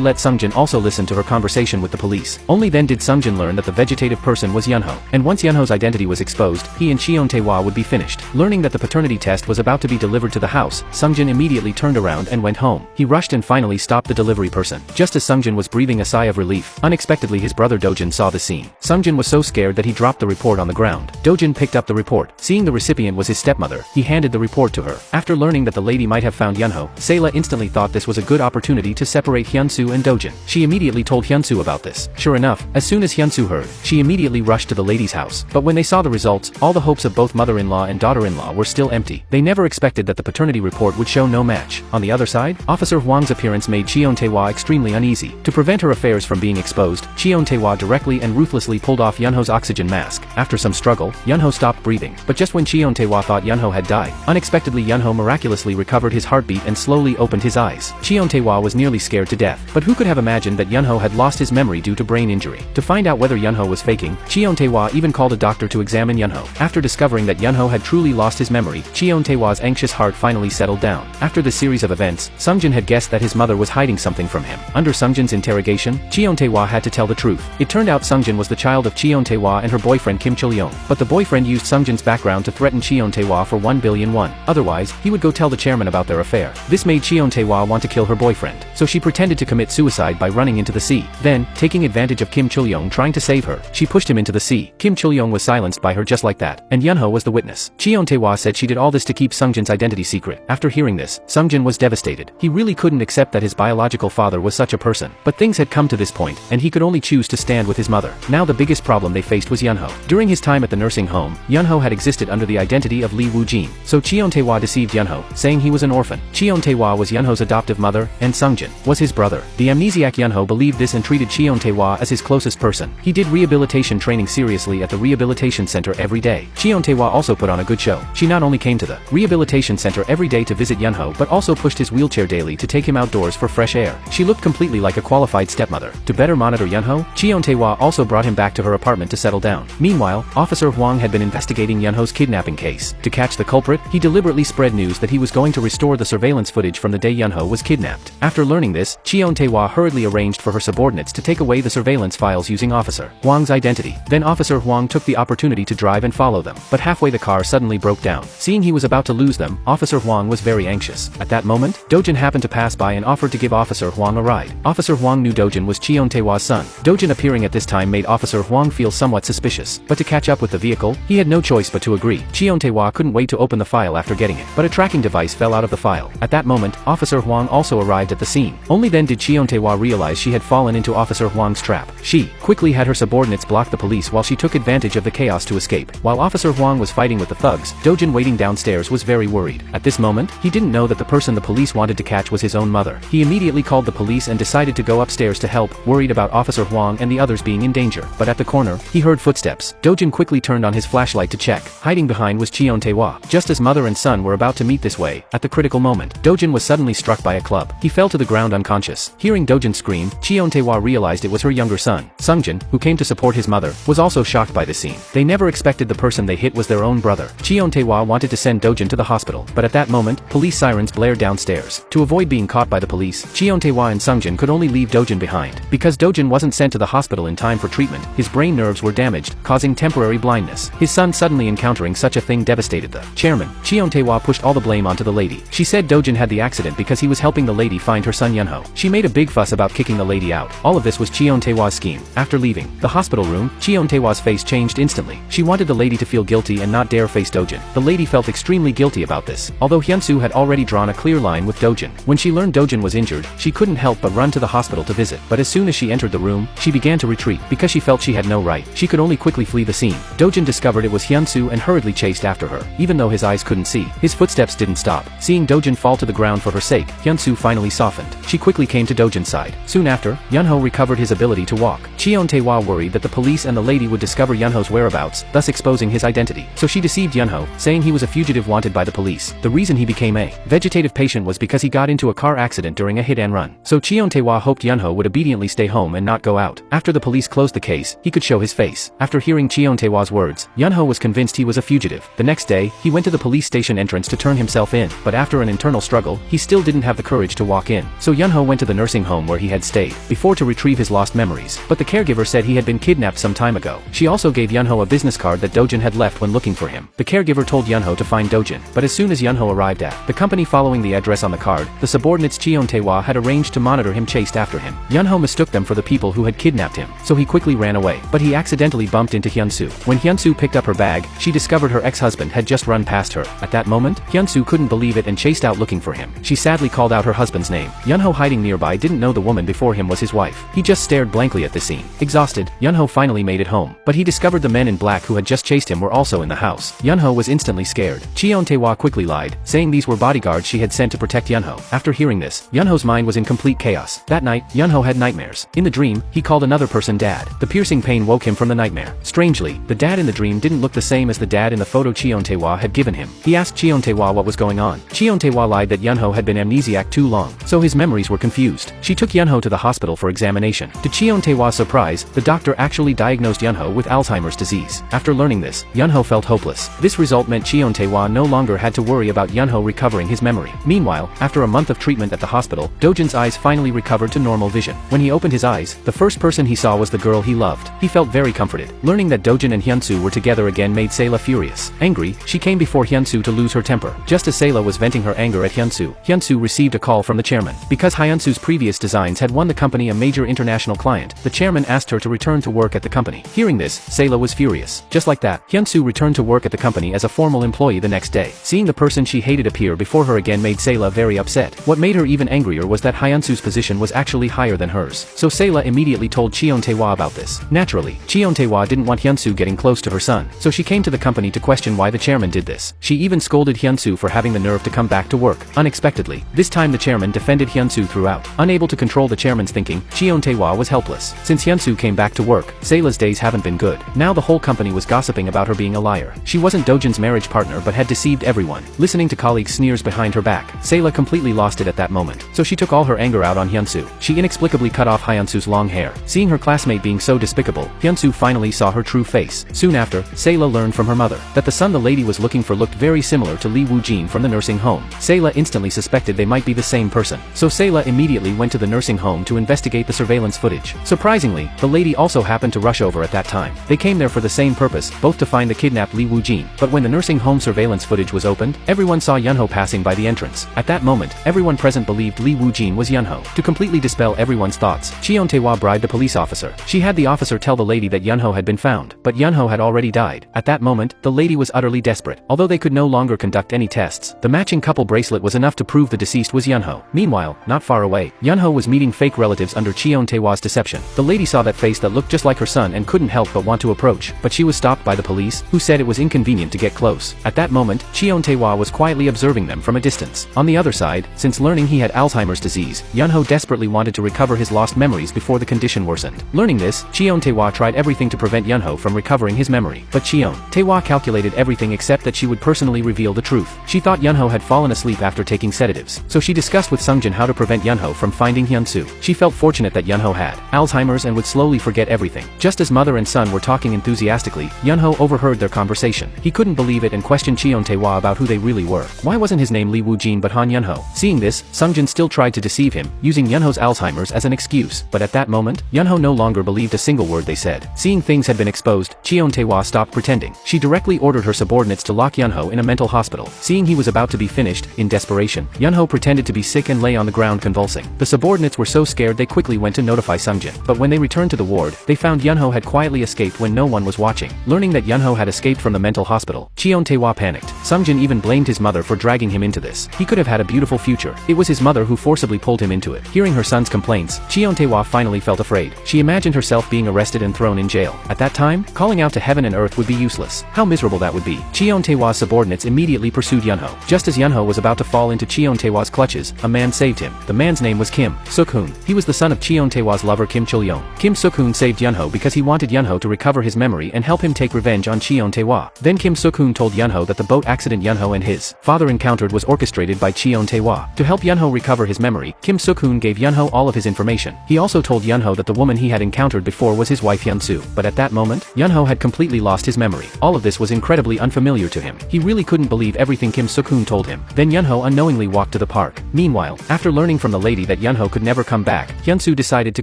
let Sungjin also listen to her conversation with the police. Only then did Sungjin learn that the vegetative person was Yunho. And once Yunho's identity was exposed, he and Cheon Tae-hwa would be finished. Learning that the paternity test was about to be delivered to the house, Sungjin immediately turned around and went home. He rushed and finally stopped the delivery person. Just as Sungjin was breathing a sigh of relief, unexpectedly his brother Dojin saw the scene. Sungjin was so scared that he dropped the report on the ground. Dojin picked up the report. Seeing the recipient was his stepmother, he handed the report to her. After learning that the lady might have found Yunho, Sayla instantly thought this was a good opportunity to separate Hyunsoo and Dojin. She immediately told Hyunsoo about this. Sure enough, as soon as Hyunsoo heard, she immediately rushed to the lady's house. But when they saw the results, all the hopes of both mother-in-law and daughter-in-law were still empty. They never expected that the paternity report would show no match. On the other side, Officer Huang's appearance made Cheon Tae-hwa extremely uneasy. To prevent her affairs from being exposed, Cheon Tae-hwa directly and ruthlessly pulled off Yunho's oxygen mask. After some struggle, Yunho stopped breathing. But just when Cheon Tae-hwa thought Yunho had died, unexpectedly Yunho miraculously recovered his heartbeat and slowly opened his eyes. Cheon Tae-hwa was nearly scared to death. But who could have imagined that Yunho had lost his memory due to brain injury? To find out whether Yunho was faking, Cheon Tae-hwa even called a doctor to examine Yunho. After discovering that Yunho had truly lost his memory, Cheon Tae-hwa's anxious heart finally settled down. After this series of events, Sungjin had guessed that his mother was hiding something from him. Under Sungjin's interrogation, Cheon Tae-hwa had to tell the truth. It turned out Sungjin was the child of Cheon Tae-hwa and her boyfriend Kim Chul-yong. But the boyfriend used Sungjin's background to threaten Cheon Tae-hwa for 1 billion won. Otherwise, he would go tell the chairman about their affair. This made Cheon Tae-hwa want to kill her boyfriend. So she pretended to commit suicide by running into the sea. Then, taking advantage of Kim Chul-yong trying to save her, she pushed him into the sea. Kim Chul-yong was silenced by her just like that, and Yunho was the witness. Cheon Tae-hwa said she did all this to keep Sungjin's identity secret. After hearing this, Sungjin was devastated. He really couldn't accept that his biological father was such a person. But things had come to this point, and he could only choose to stand with his mother. Now the biggest problem they faced was Yunho. During his time at the nursing home, Yunho had existed under the identity of Lee Woo-jin. So Cheon Tae-hwa deceived Yunho, saying he was an orphan. Cheon Tae-hwa was Yunho's adoptive mother, and Sungjin was his brother. The amnesiac Yunho believed this and treated Cheon Tae-hwa as his closest person. He did rehabilitation training seriously at the rehabilitation center every day. Cheon Tae-hwa also put on a good show. She not only came to the rehabilitation center every day to visit Yunho but also pushed his wheelchair daily to take him outdoors for fresh air. She looked completely like a qualified stepmother. To better monitor Yunho, Cheon Tae-hwa also brought him back to her apartment to settle down. Meanwhile, Officer Huang had been investigating Yunho's kidnapping case. To catch the culprit, he deliberately spread news that he was going to restore the surveillance footage from the day Yunho was kidnapped. After learning this, Cheon Tae-hwa hurriedly arranged for her subordinates to take away the surveillance files using Officer Huang's identity. Then Officer Huang took the opportunity to drive and follow them. But halfway the car suddenly broke down. Seeing he was about to lose them, Officer Huang was very anxious. At that moment, Dojin happened to pass by and offered to give Officer Huang a ride. Officer Huang knew Dojin was Cheon Tae-hwa's son. Dojin appearing at this time made Officer Huang feel somewhat suspicious. But to catch up with the vehicle, he had no choice but to agree. Cheon Tae-hwa couldn't wait to open the file after getting it. But a tracking device fell out of the file. At that moment, Officer Huang also arrived at the scene. Only then did Cheon Tae-hwa realize she had fallen into Officer Huang's trap. She quickly had her subordinates block the police while she took advantage of the chaos to escape. While Officer Huang was fighting with the thugs, Dojin waiting downstairs was very worried. At this moment, he didn't know that the person the police wanted to catch was his own mother. He immediately called the police and decided to go upstairs to help, worried about Officer Huang and the others being in danger. But at the corner, he heard footsteps. Dojin quickly turned on his flashlight to check. Hiding behind was Cheon Tae-hwa. Just as mother and son were about to meet this way, at the critical moment, Dojin was suddenly struck by a club. He fell to the ground unconscious. Hearing Dojin scream, Cheon Tae-hwa realized it was her younger son. Sungjin, who came to support his mother, was also shocked by the scene. They never expected the person they hit was their own brother. Cheon Tae-hwa wanted to send Dojin to the hospital, but at that moment, police sirens blared downstairs. To avoid being caught by the police, Cheon Tae-hwa and Sungjin could only leave Dojin behind. Because Dojin wasn't sent to the hospital in time for treatment, his brain nerves were damaged, causing temporary blindness. His son suddenly encountering such a thing devastated the chairman. Cheon Tae-hwa pushed all the blame onto the lady. She said Dojin had the accident because he was helping the lady find her son Yunho. She made a big fuss about kicking the lady out. All of this was Cheon Tae-hwa's scheme. After leaving the hospital room, Cheon Tae-hwa's face changed instantly. She wanted the lady to feel guilty and not dare face Dojin. The lady felt extremely guilty about this, although Hyunsoo had already drawn a clear line with Dojin. When she learned Dojin was injured, she couldn't help but run to the hospital to visit. But as soon as she entered the room, she began to retreat. Because she felt she had no right, she could only quickly flee the scene. Dojin discovered it was Hyunsoo and hurriedly chased after her. Even though his eyes couldn't see, his footsteps didn't stop. Seeing Dojin fall to the ground for her sake, Hyunsoo finally softened. She quickly came to Dojin's side. Soon after, Yunho recovered his ability to walk. Cheon Tae-hwa worried that the police and the lady would discover Yunho's whereabouts, thus exposing his identity. So she deceived Yunho, saying he was a fugitive wanted by the police. The reason he became a vegetative patient was because he got into a car accident during a hit and run. So Cheon Tae-hwa hoped Yunho would obediently stay home and not go out. After the police closed the case, he could show his face. After hearing Cheon Tae-hwa's words, Yunho was convinced he was a fugitive. The next day, he went to the police station entrance to turn himself in, but after an internal struggle, he still didn't have the courage to walk in. So Yunho went to the nursing home where he had stayed before to retrieve his lost memories, but the caregiver said he had been kidnapped some time ago. She also gave Yunho a business card that Dojin had left when looking for him. The caregiver told Yunho to find Dojin, but as soon as Yunho arrived at the company following the address on the card, the subordinates Cheon Tae-hwa had arranged to monitor him chased after him. Yunho mistook them for the people who had kidnapped him, so he quickly ran away, but he accidentally bumped into Hyunsoo. When Hyunsoo picked up her bag, she discovered her ex-husband had just run past her. At that moment, Hyunsoo couldn't believe it and chased out looking for him. She sadly called out her husband's name. Yunho, hiding nearby, didn't know the woman before him was his wife. He just stared blankly at the scene. Exhausted, Yunho finally made it home, but he discovered the men in black who had just chased him were also in the house. Yunho was instantly scared. Cheon Tae-hwa quickly lied, saying these were bodyguards she had sent to protect Yunho. After hearing this, Yunho's mind was in complete chaos. That night, Yunho had nightmares. In the dream, he called another person dad. The piercing pain woke him from the nightmare. Strangely, the dad in the dream didn't look the same as the dad in the photo Cheon Tae-hwa had given him. He asked Cheon Tae-hwa what was going on. Cheon Tae-hwa lied that Yunho had been amnesiac too long, so his memories were confused. She took Yunho to the hospital for examination. To Cheon Tae-hwa's surprise, the doctor actually diagnosed Yunho with Alzheimer's disease. After learning this, Yunho felt hopeless. This result meant Cheon Tae-hwa no longer had to worry about Yunho recovering his memory. Meanwhile, after a month of treatment at the hospital, Dojin's eyes finally recovered to normal vision. When he opened his eyes, the first person he saw was the girl he loved. He felt very comforted. Learning that Dojin and Hyunsoo were together again made Sayla furious. Angry, she came before Hyunsoo to lose her temper. Just as Sayla was venting her anger at Hyunsoo, Hyunsoo received a call from the chairman. Because Hyunsoo's previous designs had won the company a major international client, the chairman asked her to return to work at the company. Hearing this, Sayla was furious. Just like that, Hyunsoo returned to work at the company as a formal employee the next day. Seeing the person she hated appear before her again made Sayla very upset. What made her even angrier was that Hyunsoo's position was actually higher than hers. So Sayla immediately told Cheon Tae-hwa about this. Naturally, Cheon Tae-hwa didn't want Hyunsoo getting close to her son, so she came to the company to question why the chairman did this. She even scolded Hyunsoo for having the nerve to come back to work. Unexpectedly, this time the chairman defended Hyunsoo throughout. Unable to control the chairman's thinking, Cheon Tae-hwa was helpless. Since Hyunsoo came back to work, Sayla's days haven't been good. Now the whole company was gossiping about her being a liar. She wasn't Dojin's marriage partner but had deceived everyone. Listening to colleagues' sneers behind her back, Sayla completely lost it at that moment. So she took all her anger out on Hyunsoo. She inexplicably cut off Hyunsoo's long hair. Seeing her classmate being so despicable, Hyunsoo finally saw her true face. Soon after, Sayla learned from her mother that the son the lady was looking for looked very similar to Lee Woo-jin from the nursing home. Sayla instantly suspected they might be the same person. So Sayla immediately went to the nursing home to investigate the surveillance footage. Surprisingly, the lady also happened to rush over at that time. They came there for the same purpose, both to find the kidnapped Lee Woo-jin. But when the nursing home surveillance footage was opened, everyone saw Yunho passing by the entrance. At that moment, everyone present believed Lee Woo-jin was Yunho. To completely dispel everyone's thoughts, Cheon Tae-hwa bribed the police officer. She had the officer tell the lady that Yunho had been found, but Yunho had already died. At that moment, the lady was utterly desperate. Although they could no longer conduct any tests, the matching couple bracelet was enough to prove the deceased was Yunho. Meanwhile, not far away, Yunho was meeting fake relatives under Cheon Tae-hwa's deception. The lady saw that face that looked just like her son and couldn't help but want to approach, but she was stopped by the police, who said it was inconvenient to get close. At that moment, Cheon Tae-hwa was quietly observing them from a distance. On the other side, since learning he had Alzheimer's disease, Yunho desperately wanted to recover his lost memories before the condition worsened. Learning this, Cheon Tae-hwa tried everything to prevent Yunho from recovering his memory. But Cheon Tae-hwa calculated everything except that she would personally reveal the truth. She thought Yunho had fallen asleep after taking sedatives, so she discussed with Sungjin how to prevent Yunho from finding Hyunsoo. She felt fortunate that Yunho had Alzheimer's and would slowly forget everything. Just as mother and son were talking enthusiastically, Yunho overheard their conversation. He couldn't believe it and questioned Cheon Tae-hwa about who they really were. Why wasn't his name Lee Woo-jin but Han Yunho? Seeing this, Sungjin still tried to deceive him, using Yunho's Alzheimer's as an excuse. But at that moment, Yunho no longer believed a single word they said. Seeing things had been exposed, Cheon Tae-hwa stopped pretending. She directly ordered her subordinates to lock Yunho in a mental hospital. Seeing he was about to be finished, in desperation, Yunho pretended to be sick and lay on the ground convulsing. The subordinates were so scared they quickly went to notify Sungjin. But when they returned to the ward, they found Yunho had quietly escaped when no one was watching. Learning that Yunho had escaped from the mental hospital, Cheon Tae-hwa panicked. Sungjin even blamed his mother for dragging him into this. He could have had a beautiful future. It was his mother who forcibly pulled him into it. Hearing her son's complaints, Cheon Tae-hwa finally felt afraid. She imagined herself being arrested and thrown in jail. At that time, calling out to heaven and earth would be useless. How miserable that would be. Cheon Tae-hwa's subordinates immediately pursued Yunho. Just as Yunho was about to fall into Cheon Tae-hwa's clutches, a man saved him. The man's name was Kim Suk-hoon. He was the son of Cheon Tae-hwa's lover Kim Chul-young. Kim Suk-hoon saved Yunho because he wanted Yunho to recover his memory and help him take revenge on Cheon Tae-hwa. Then Kim Suk-hoon told Yunho that the boat accident Yunho and his father encountered was orchestrated by Cheon Tae-hwa. To help Yunho recover his memory, Kim Suk-hoon gave Yunho all of his information. He also told Yunho that the woman he had encountered before was his wife Hyunsoo. But at that moment, Yunho had completely lost his memory. All of this was incredibly unfamiliar to him. He really couldn't believe everything Kim Suk-hoon told him. Then Yunho unknowingly walked to the park. Meanwhile, after learning from the lady that Yunho could never come back, Hyunsoo decided to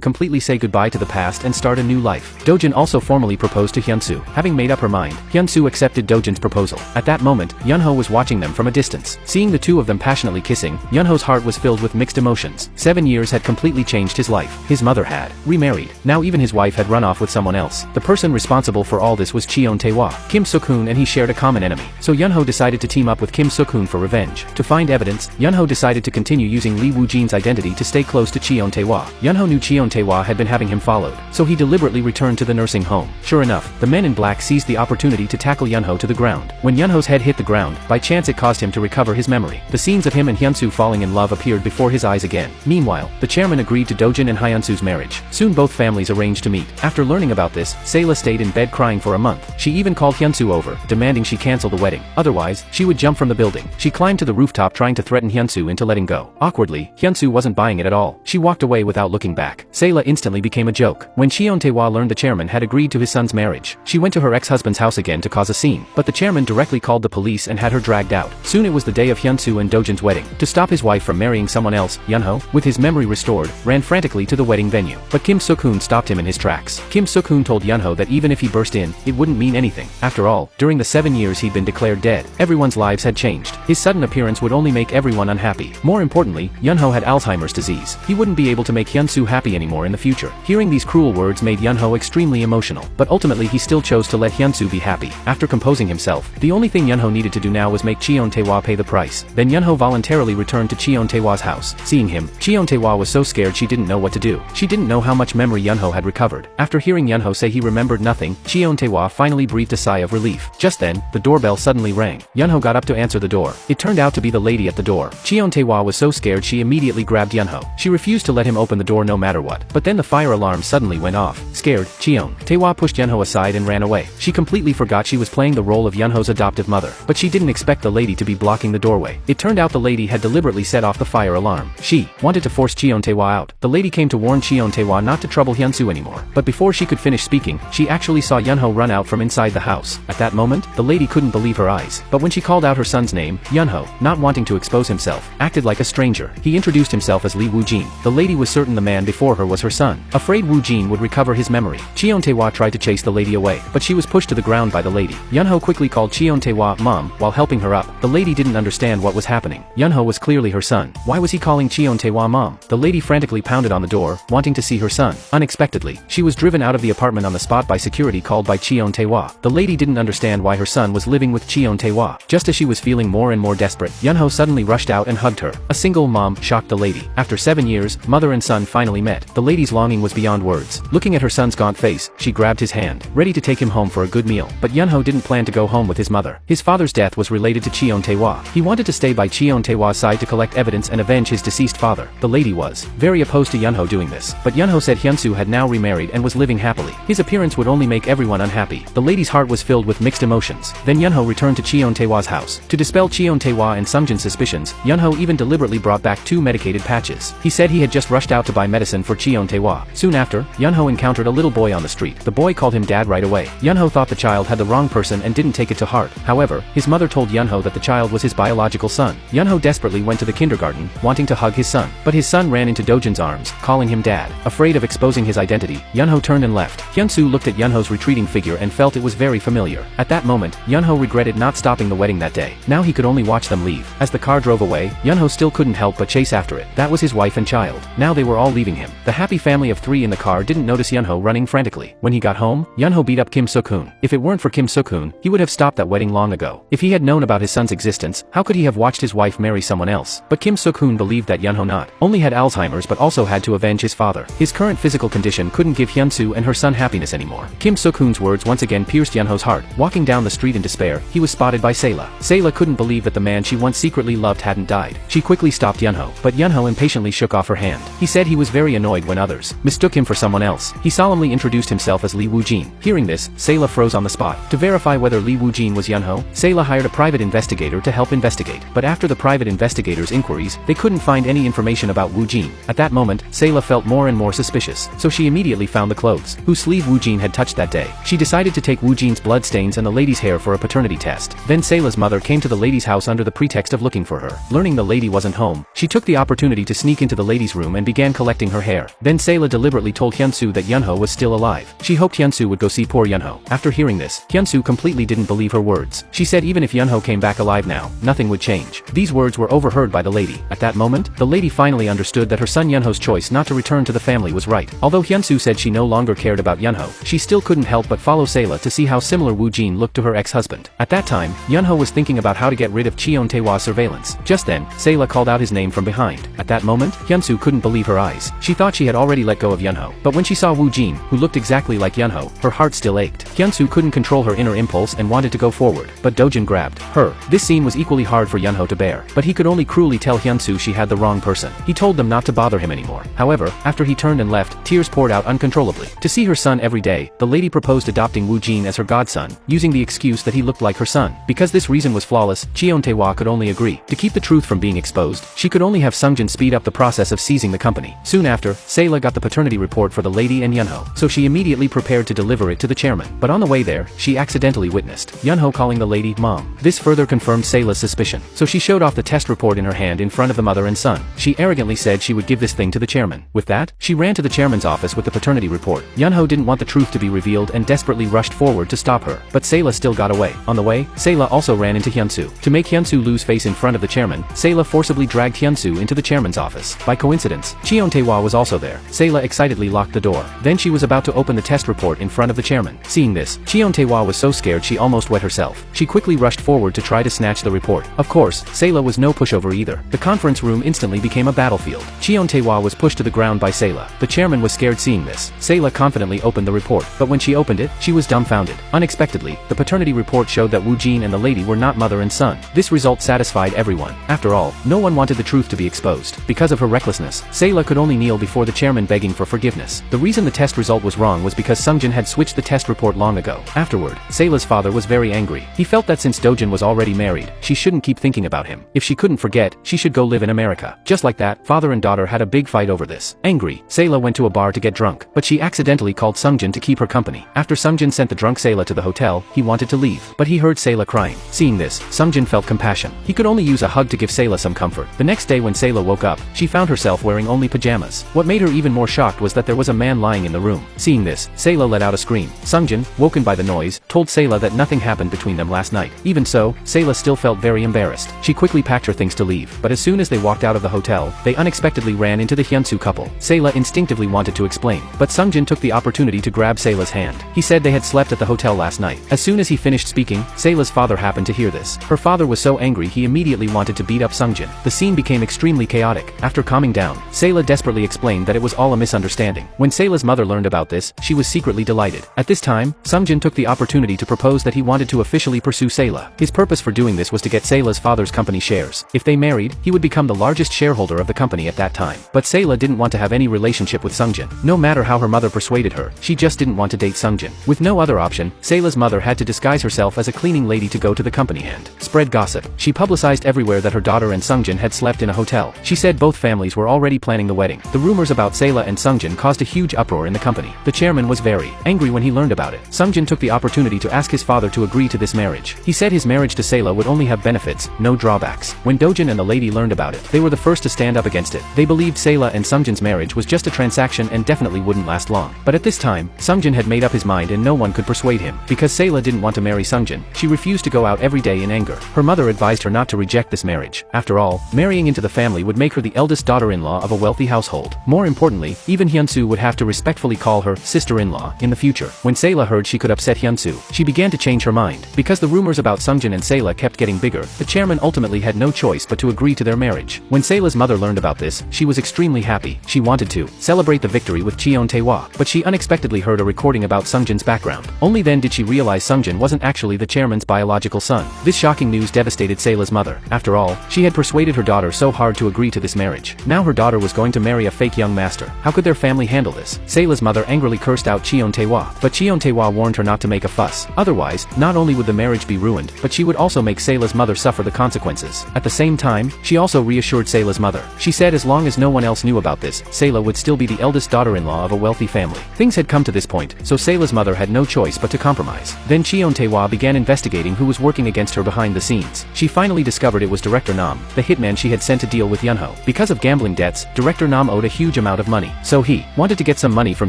completely say goodbye to the past and start a new life. Dojin also formally proposed to Hyunsoo. Having made up her mind, Hyunsoo accepted Dojin's proposal. At that moment, Yunho was watching them from a distance. Seeing the two of them passionately kissing, Yunho's heart was filled with mixed emotions. 7 years had completely changed his life. His mother had remarried. Now even his wife had run off with someone else. The person responsible for all this was Cheon Tae-hwa. Kim Suk-hoon and he shared a common enemy. So Yunho decided to team up with Kim Suk-hoon for revenge. To find evidence, Yunho decided to continue using Lee Woo-jin's identity to stay close to Cheon Tae-hwa. Yunho knew Cheon Tae-hwa had been having him followed, so he deliberately returned to the nursing home. Sure enough, the men in black seized the opportunity to tackle Yunho to the ground. When Yunho's head hit the ground, by chance it caused him to recover his memory. The scenes of him and Hyunsoo falling in love appeared before his eyes again. Meanwhile, the chairman agreed to Dojin and Hyunsoo's marriage. Soon both families arranged to meet. After learning about this, Sayla stayed in bed crying for a month. She even called Hyunsoo over, demanding she cancel the wedding. Otherwise, she would jump from the building. She climbed to the rooftop trying to threaten Hyunsoo into letting go. Awkwardly, Hyunsoo wasn't buying it at all. She walked away without looking back. Sayla instantly became a joke. When Cheon Tae-hwa learned the chairman had agreed to his son's marriage, she went to her ex-husband's house again to cause a scene. But the chairman directly called the police and had her dragged out. Soon it was the day of Hyunsoo and Dojin's wedding. To stop his wife from marrying someone else, Yunho, with his memory restored, ran frantically to the wedding venue. But Kim Suk-hoon stopped him in his tracks. Kim Suk-hoon told Yunho that even if he burst in, it wouldn't mean anything. After all, during the 7 years he'd been declared dead, everyone's lives had changed. His sudden appearance would only make everyone unhappy. More importantly, Yunho had Alzheimer's disease. He wouldn't be able to make Hyunsoo happy anymore in the future. Hearing these cruel words made Yunho extremely emotional. But ultimately he still chose to let Hyunsoo be happy. After composing himself, the only thing Yunho needed to do now was make Cheon Tae-hwa pay the price. Then Yunho voluntarily returned to Cheon Tae-hwa's house. Seeing him, Cheon Tae-hwa was so scared she didn't know what to do. She didn't know how much memory Yunho had recovered. After hearing Yunho say he remembered nothing, Cheon Tae-hwa finally breathed a sigh of relief. Just then, the doorbell suddenly rang. Yunho got up to answer the door. It turned out to be the lady at the door. Cheon Tae-hwa was so scared she immediately grabbed Yunho. She refused to let him open the door no matter what. But then the fire alarm suddenly went off. Scared, Cheon Tae-hwa pushed Yunho aside and ran away. She completely forgot she was playing the role of Yunho's adoptive mother. But she didn't expect the lady to be blocking the doorway. It turned out the lady had deliberately set off the fire alarm. She wanted to force Cheon Tae-hwa out. The lady came to warn Cheon Tae-hwa not to trouble Hyunsoo anymore. But before she could finish speaking, she actually saw Yunho run out from inside the house. At that moment, the lady couldn't believe her eyes. But when she called out her son's name, Yunho, not wanting to expose himself, acted like a stranger. He introduced himself as Lee Woo-jin. The lady was certain the man before her was her son. Afraid Woo-jin would recover his memory, Cheon Tae-hwa tried to chase the lady away, but she was pushed to the ground by the lady. Yunho quickly called Cheon Tae-hwa mom while helping her up. The lady didn't understand what was happening. Yunho was clearly her son. Why was he calling Cheon Tae-hwa mom? The lady frantically pounded on the door, wanting to see her son. Unexpectedly, she was driven out of the apartment on the spot by security called by Cheon Tae-hwa. The lady didn't understand why her son was living with Cheon Tae-hwa. Just as she was feeling more and more desperate, Yunho suddenly rushed out and hugged her. A single mom shocked the lady. After 7 years, mother and son finally met. The lady's longing was beyond words. Looking at her son's gaunt face, she grabbed his hand, ready to take him home for a good meal. But Yunho didn't plan to go home with his mother. His father's death was related to Cheon Tae-hwa. He wanted to stay by Cheon Tae-hwa's side to collect evidence and avenge his deceased father. The lady was very opposed to Yunho doing this. But Yunho said Hyunsoo had now remarried and was living happily. His appearance would only make everyone unhappy. The lady's heart was filled with mixed emotions. Then Yunho returned to Cheon Tae-hwa's house. To dispel Cheon Tae-hwa and Sungjin's suspicions, Yunho even deliberately brought back 2 medicated patches. He said he had just rushed out to buy medicine for Cheon Tae-hwa. Soon after, Yunho encountered a little boy on the street. The boy called him dad right away. Yunho thought the child had the wrong person and didn't take it to heart. However, his mother told Yunho that the child was his biological son. Yunho desperately went to the kindergarten, wanting to hug his son. But his son ran into Dojin's arms, calling him dad. Afraid of exposing his identity, Yunho turned and left. Hyunsoo looked at Yunho's retreating figure and felt it was very familiar. At that moment, Yunho regretted not stopping the wedding that day. Now he could only watch them leave. As the car drove away, Yunho still couldn't help but chase after it. That was his wife and child. Now they were all leaving him. The happy family of 3 in the car didn't notice Yunho running frantically. When he got home, Yunho beat up Kim Suk-hoon. If it weren't for Kim Suk-hoon, he would have stopped that wedding long ago. If he had known about his son's existence, how could he have watched his wife marry someone else? But Kim Suk-hoon believed that Yunho not only had Alzheimer's but also had to avenge his father. His current physical condition couldn't give Hyunsoo and her son happiness anymore. Kim Suk-hoon's words once again pierced Yunho's heart. Walking down the street in despair, he was spotted by Sayla. Sayla couldn't believe that the man she once secretly loved hadn't died. She quickly stopped Yunho, but Yunho impatiently shook off her hand. He said he was very annoyed when others mistook him for someone else. He solemnly introduced himself as Lee Woo-jin. Hearing this, Sayla froze on the spot. To verify whether Lee Woo-jin was Yunho, Sayla hired a private investigator to help investigate. But after the private investigator's inquiries, they couldn't find any information about Woo-jin. At that moment, Sayla felt more and more suspicious, so she immediately found the clothes whose sleeve Woo-jin had touched that day. She decided to take Woo-jin's blood stains and the lady's hair for a paternity test. Then Sayla's mother came into the lady's house under the pretext of looking for her. Learning the lady wasn't home, she took the opportunity to sneak into the lady's room and began collecting her hair. Then Sayla deliberately told Hyunsoo that Yunho was still alive. She hoped Hyunsoo would go see poor Yunho. After hearing this, Hyunsoo completely didn't believe her words. She said even if Yunho came back alive now, nothing would change. These words were overheard by the lady. At that moment, the lady finally understood that her son Yunho's choice not to return to the family was right. Although Hyunsoo said she no longer cared about Yunho, she still couldn't help but follow Sayla to see how similar Woo Jin looked to her ex-husband. At that time, Yunho was thinking about how to get rid of Cheon Taewa's surveillance. Just then, Sayla called out his name from behind. At that moment, Hyunsoo couldn't believe her eyes. She thought she had already let go of Yunho. But when she saw Woo Jin, who looked exactly like Yunho, her heart still ached. Hyunsoo couldn't control her inner impulse and wanted to go forward, but Dojin grabbed her. This scene was equally hard for Yunho to bear, but he could only cruelly tell Hyunsoo she had the wrong person. He told them not to bother him anymore. However, after he turned and left, tears poured out uncontrollably. To see her son every day, the lady proposed adopting Woo Jin as her godson, using the excuse that he looked like her son. Because this reason was flawless, Cheon Taewa could only agree. To keep the truth from being exposed, she could only have Sungjin speed up the process of seizing the company. Soon after, Sayla got the paternity report for the lady and Yunho, so she immediately prepared to deliver it to the chairman. But on the way there, she accidentally witnessed Yunho calling the lady mom. This further confirmed Sayla's suspicion, so she showed off the test report in her hand in front of the mother and son. She arrogantly said she would give this thing to the chairman. With that, she ran to the chairman's office with the paternity report. Yunho didn't want the truth to be revealed and desperately rushed forward to stop her, but Sayla still got away. On the way, Sayla also ran into Hyunsoo. To make Hyunsoo lose face in front of the chairman, Sayla forcibly dragged Hyunsoo into the chairman's office. By coincidence, Cheon Taewa was also there. Sayla excitedly locked the door. Then she was about to open the test report in front of the chairman. Seeing this, Cheon Taewa was so scared she almost wet herself. She quickly rushed forward to try to snatch the report. Of course, Sayla was no pushover either. The conference room instantly became a battlefield. Cheon Taewa was pushed to the ground by Sayla. The chairman was scared seeing this. Sayla confidently opened the report, but when she opened it, she was dumbfounded. Unexpectedly, the paternity report showed that Woo Jin and the lady were not mother and son. This result satisfied everyone. After all, no one wanted the truth to be exposed. Because of her recklessness, Sayla could only kneel before the chairman begging for forgiveness. The reason the test result was wrong was because Sungjin had switched the test report long ago. Afterward, Sayla's father was very angry. He felt that since Dojin was already married, she shouldn't keep thinking about him. If she couldn't forget, she should go live in America. Just like that, father and daughter had a big fight over this. Angry, Sayla went to a bar to get drunk, but she accidentally called Sungjin to keep her company. After Sungjin sent the drunk Sayla to the hotel, he wanted to leave, but he heard Sayla crying. Seeing this, Sungjin felt compassion. He could only use a hug to give Sayla some comfort. The next day when Sayla woke up, she found herself wearing only pajamas. What made her even more shocked was that there was a man lying in the room. Seeing this, Sayla let out a scream. Sungjin, woken by the noise, told Sayla that nothing happened between them last night. Even so, Sayla still felt very embarrassed. She quickly packed her things to leave, but as soon as they walked out of the hotel, they unexpectedly ran into the Hyunsoo couple. Sayla instinctively wanted to explain, but Sungjin took the opportunity to grab Sayla's hand. He said they had slept at the hotel last night. As soon as he finished speaking, Sayla's father happened to hear this. Her father was so angry he immediately wanted to beat up Sungjin. The scene became extremely chaotic. After calming down, Sayla desperately explained that it was all a misunderstanding. When Sayla's mother learned about this, she was secretly delighted. At this time, Sungjin took the opportunity to propose that he wanted to officially pursue Sayla. His purpose for doing this was to get Sayla's father's company shares. If they married, he would become the largest shareholder of the company at that time. But Sayla didn't want to have any relationship with Sungjin. No matter how her mother persuaded her, she just didn't want to date Sungjin. With no other option, Sayla's mother had to disguise herself as a cleaning lady to go to the company and spread gossip. She publicized everywhere that her daughter and Sungjin had slept in a hotel. She said both families were already planning the wedding. The rumors about Sayla and Sungjin caused a huge uproar in the company. The chairman was very angry when he learned about it. Sungjin took the opportunity to ask his father to agree to this marriage. He said his marriage to Sayla would only have benefits, no drawbacks. When Dojin and the lady learned about it, they were the first to stand up against it. They believed Sayla and Sungjin's marriage was just a transaction and definitely wouldn't last long. But at this time, Sungjin had made up his mind and no one could persuade him. Because Sayla didn't want to marry Sungjin, she refused to go out every day in anger. Her mother advised her not to reject this marriage. After all, marrying into the family would make her the eldest daughter-in-law of a wealthy household. More importantly, even Hyunsoo would have to respectfully call her sister-in-law in the future. When Sayla heard she could upset Hyunsoo, she began to change her mind. Because the rumors about Sungjin and Sayla kept getting bigger, the chairman ultimately had no choice but to agree to their marriage. When Sayla's mother learned about this, she was extremely happy. She wanted to celebrate the victory with Cheon Taewa, but she unexpectedly heard a recording about Sungjin's background. Only then did she realize Sungjin wasn't actually the chairman's biological son. This shocking news devastated Sayla's mother. After all, she had persuaded her daughter so hard to agree to this marriage. Now her daughter was going to marry a fake young master. How could their family handle this? Sayla's mother angrily cursed out Cheon Taewa, but Cheon Taewa warned her not to make a fuss. Otherwise, not only would the marriage be ruined, but she would also make Sayla's mother suffer the consequences. At the same time, she also reassured Sayla's mother. She said as long as no one else knew about this, Sayla would still be the eldest daughter-in-law of a wealthy family. Things had come to this point, so Sayla's mother had no choice but to compromise. Then Cheon Taewa began investigating who was working against her behind the scenes. She finally discovered it was Director Nam, the hitman she had sent to deal with Yunho. Because of gambling debts, Director Nam owed a huge amount of money. So he wanted to get some money from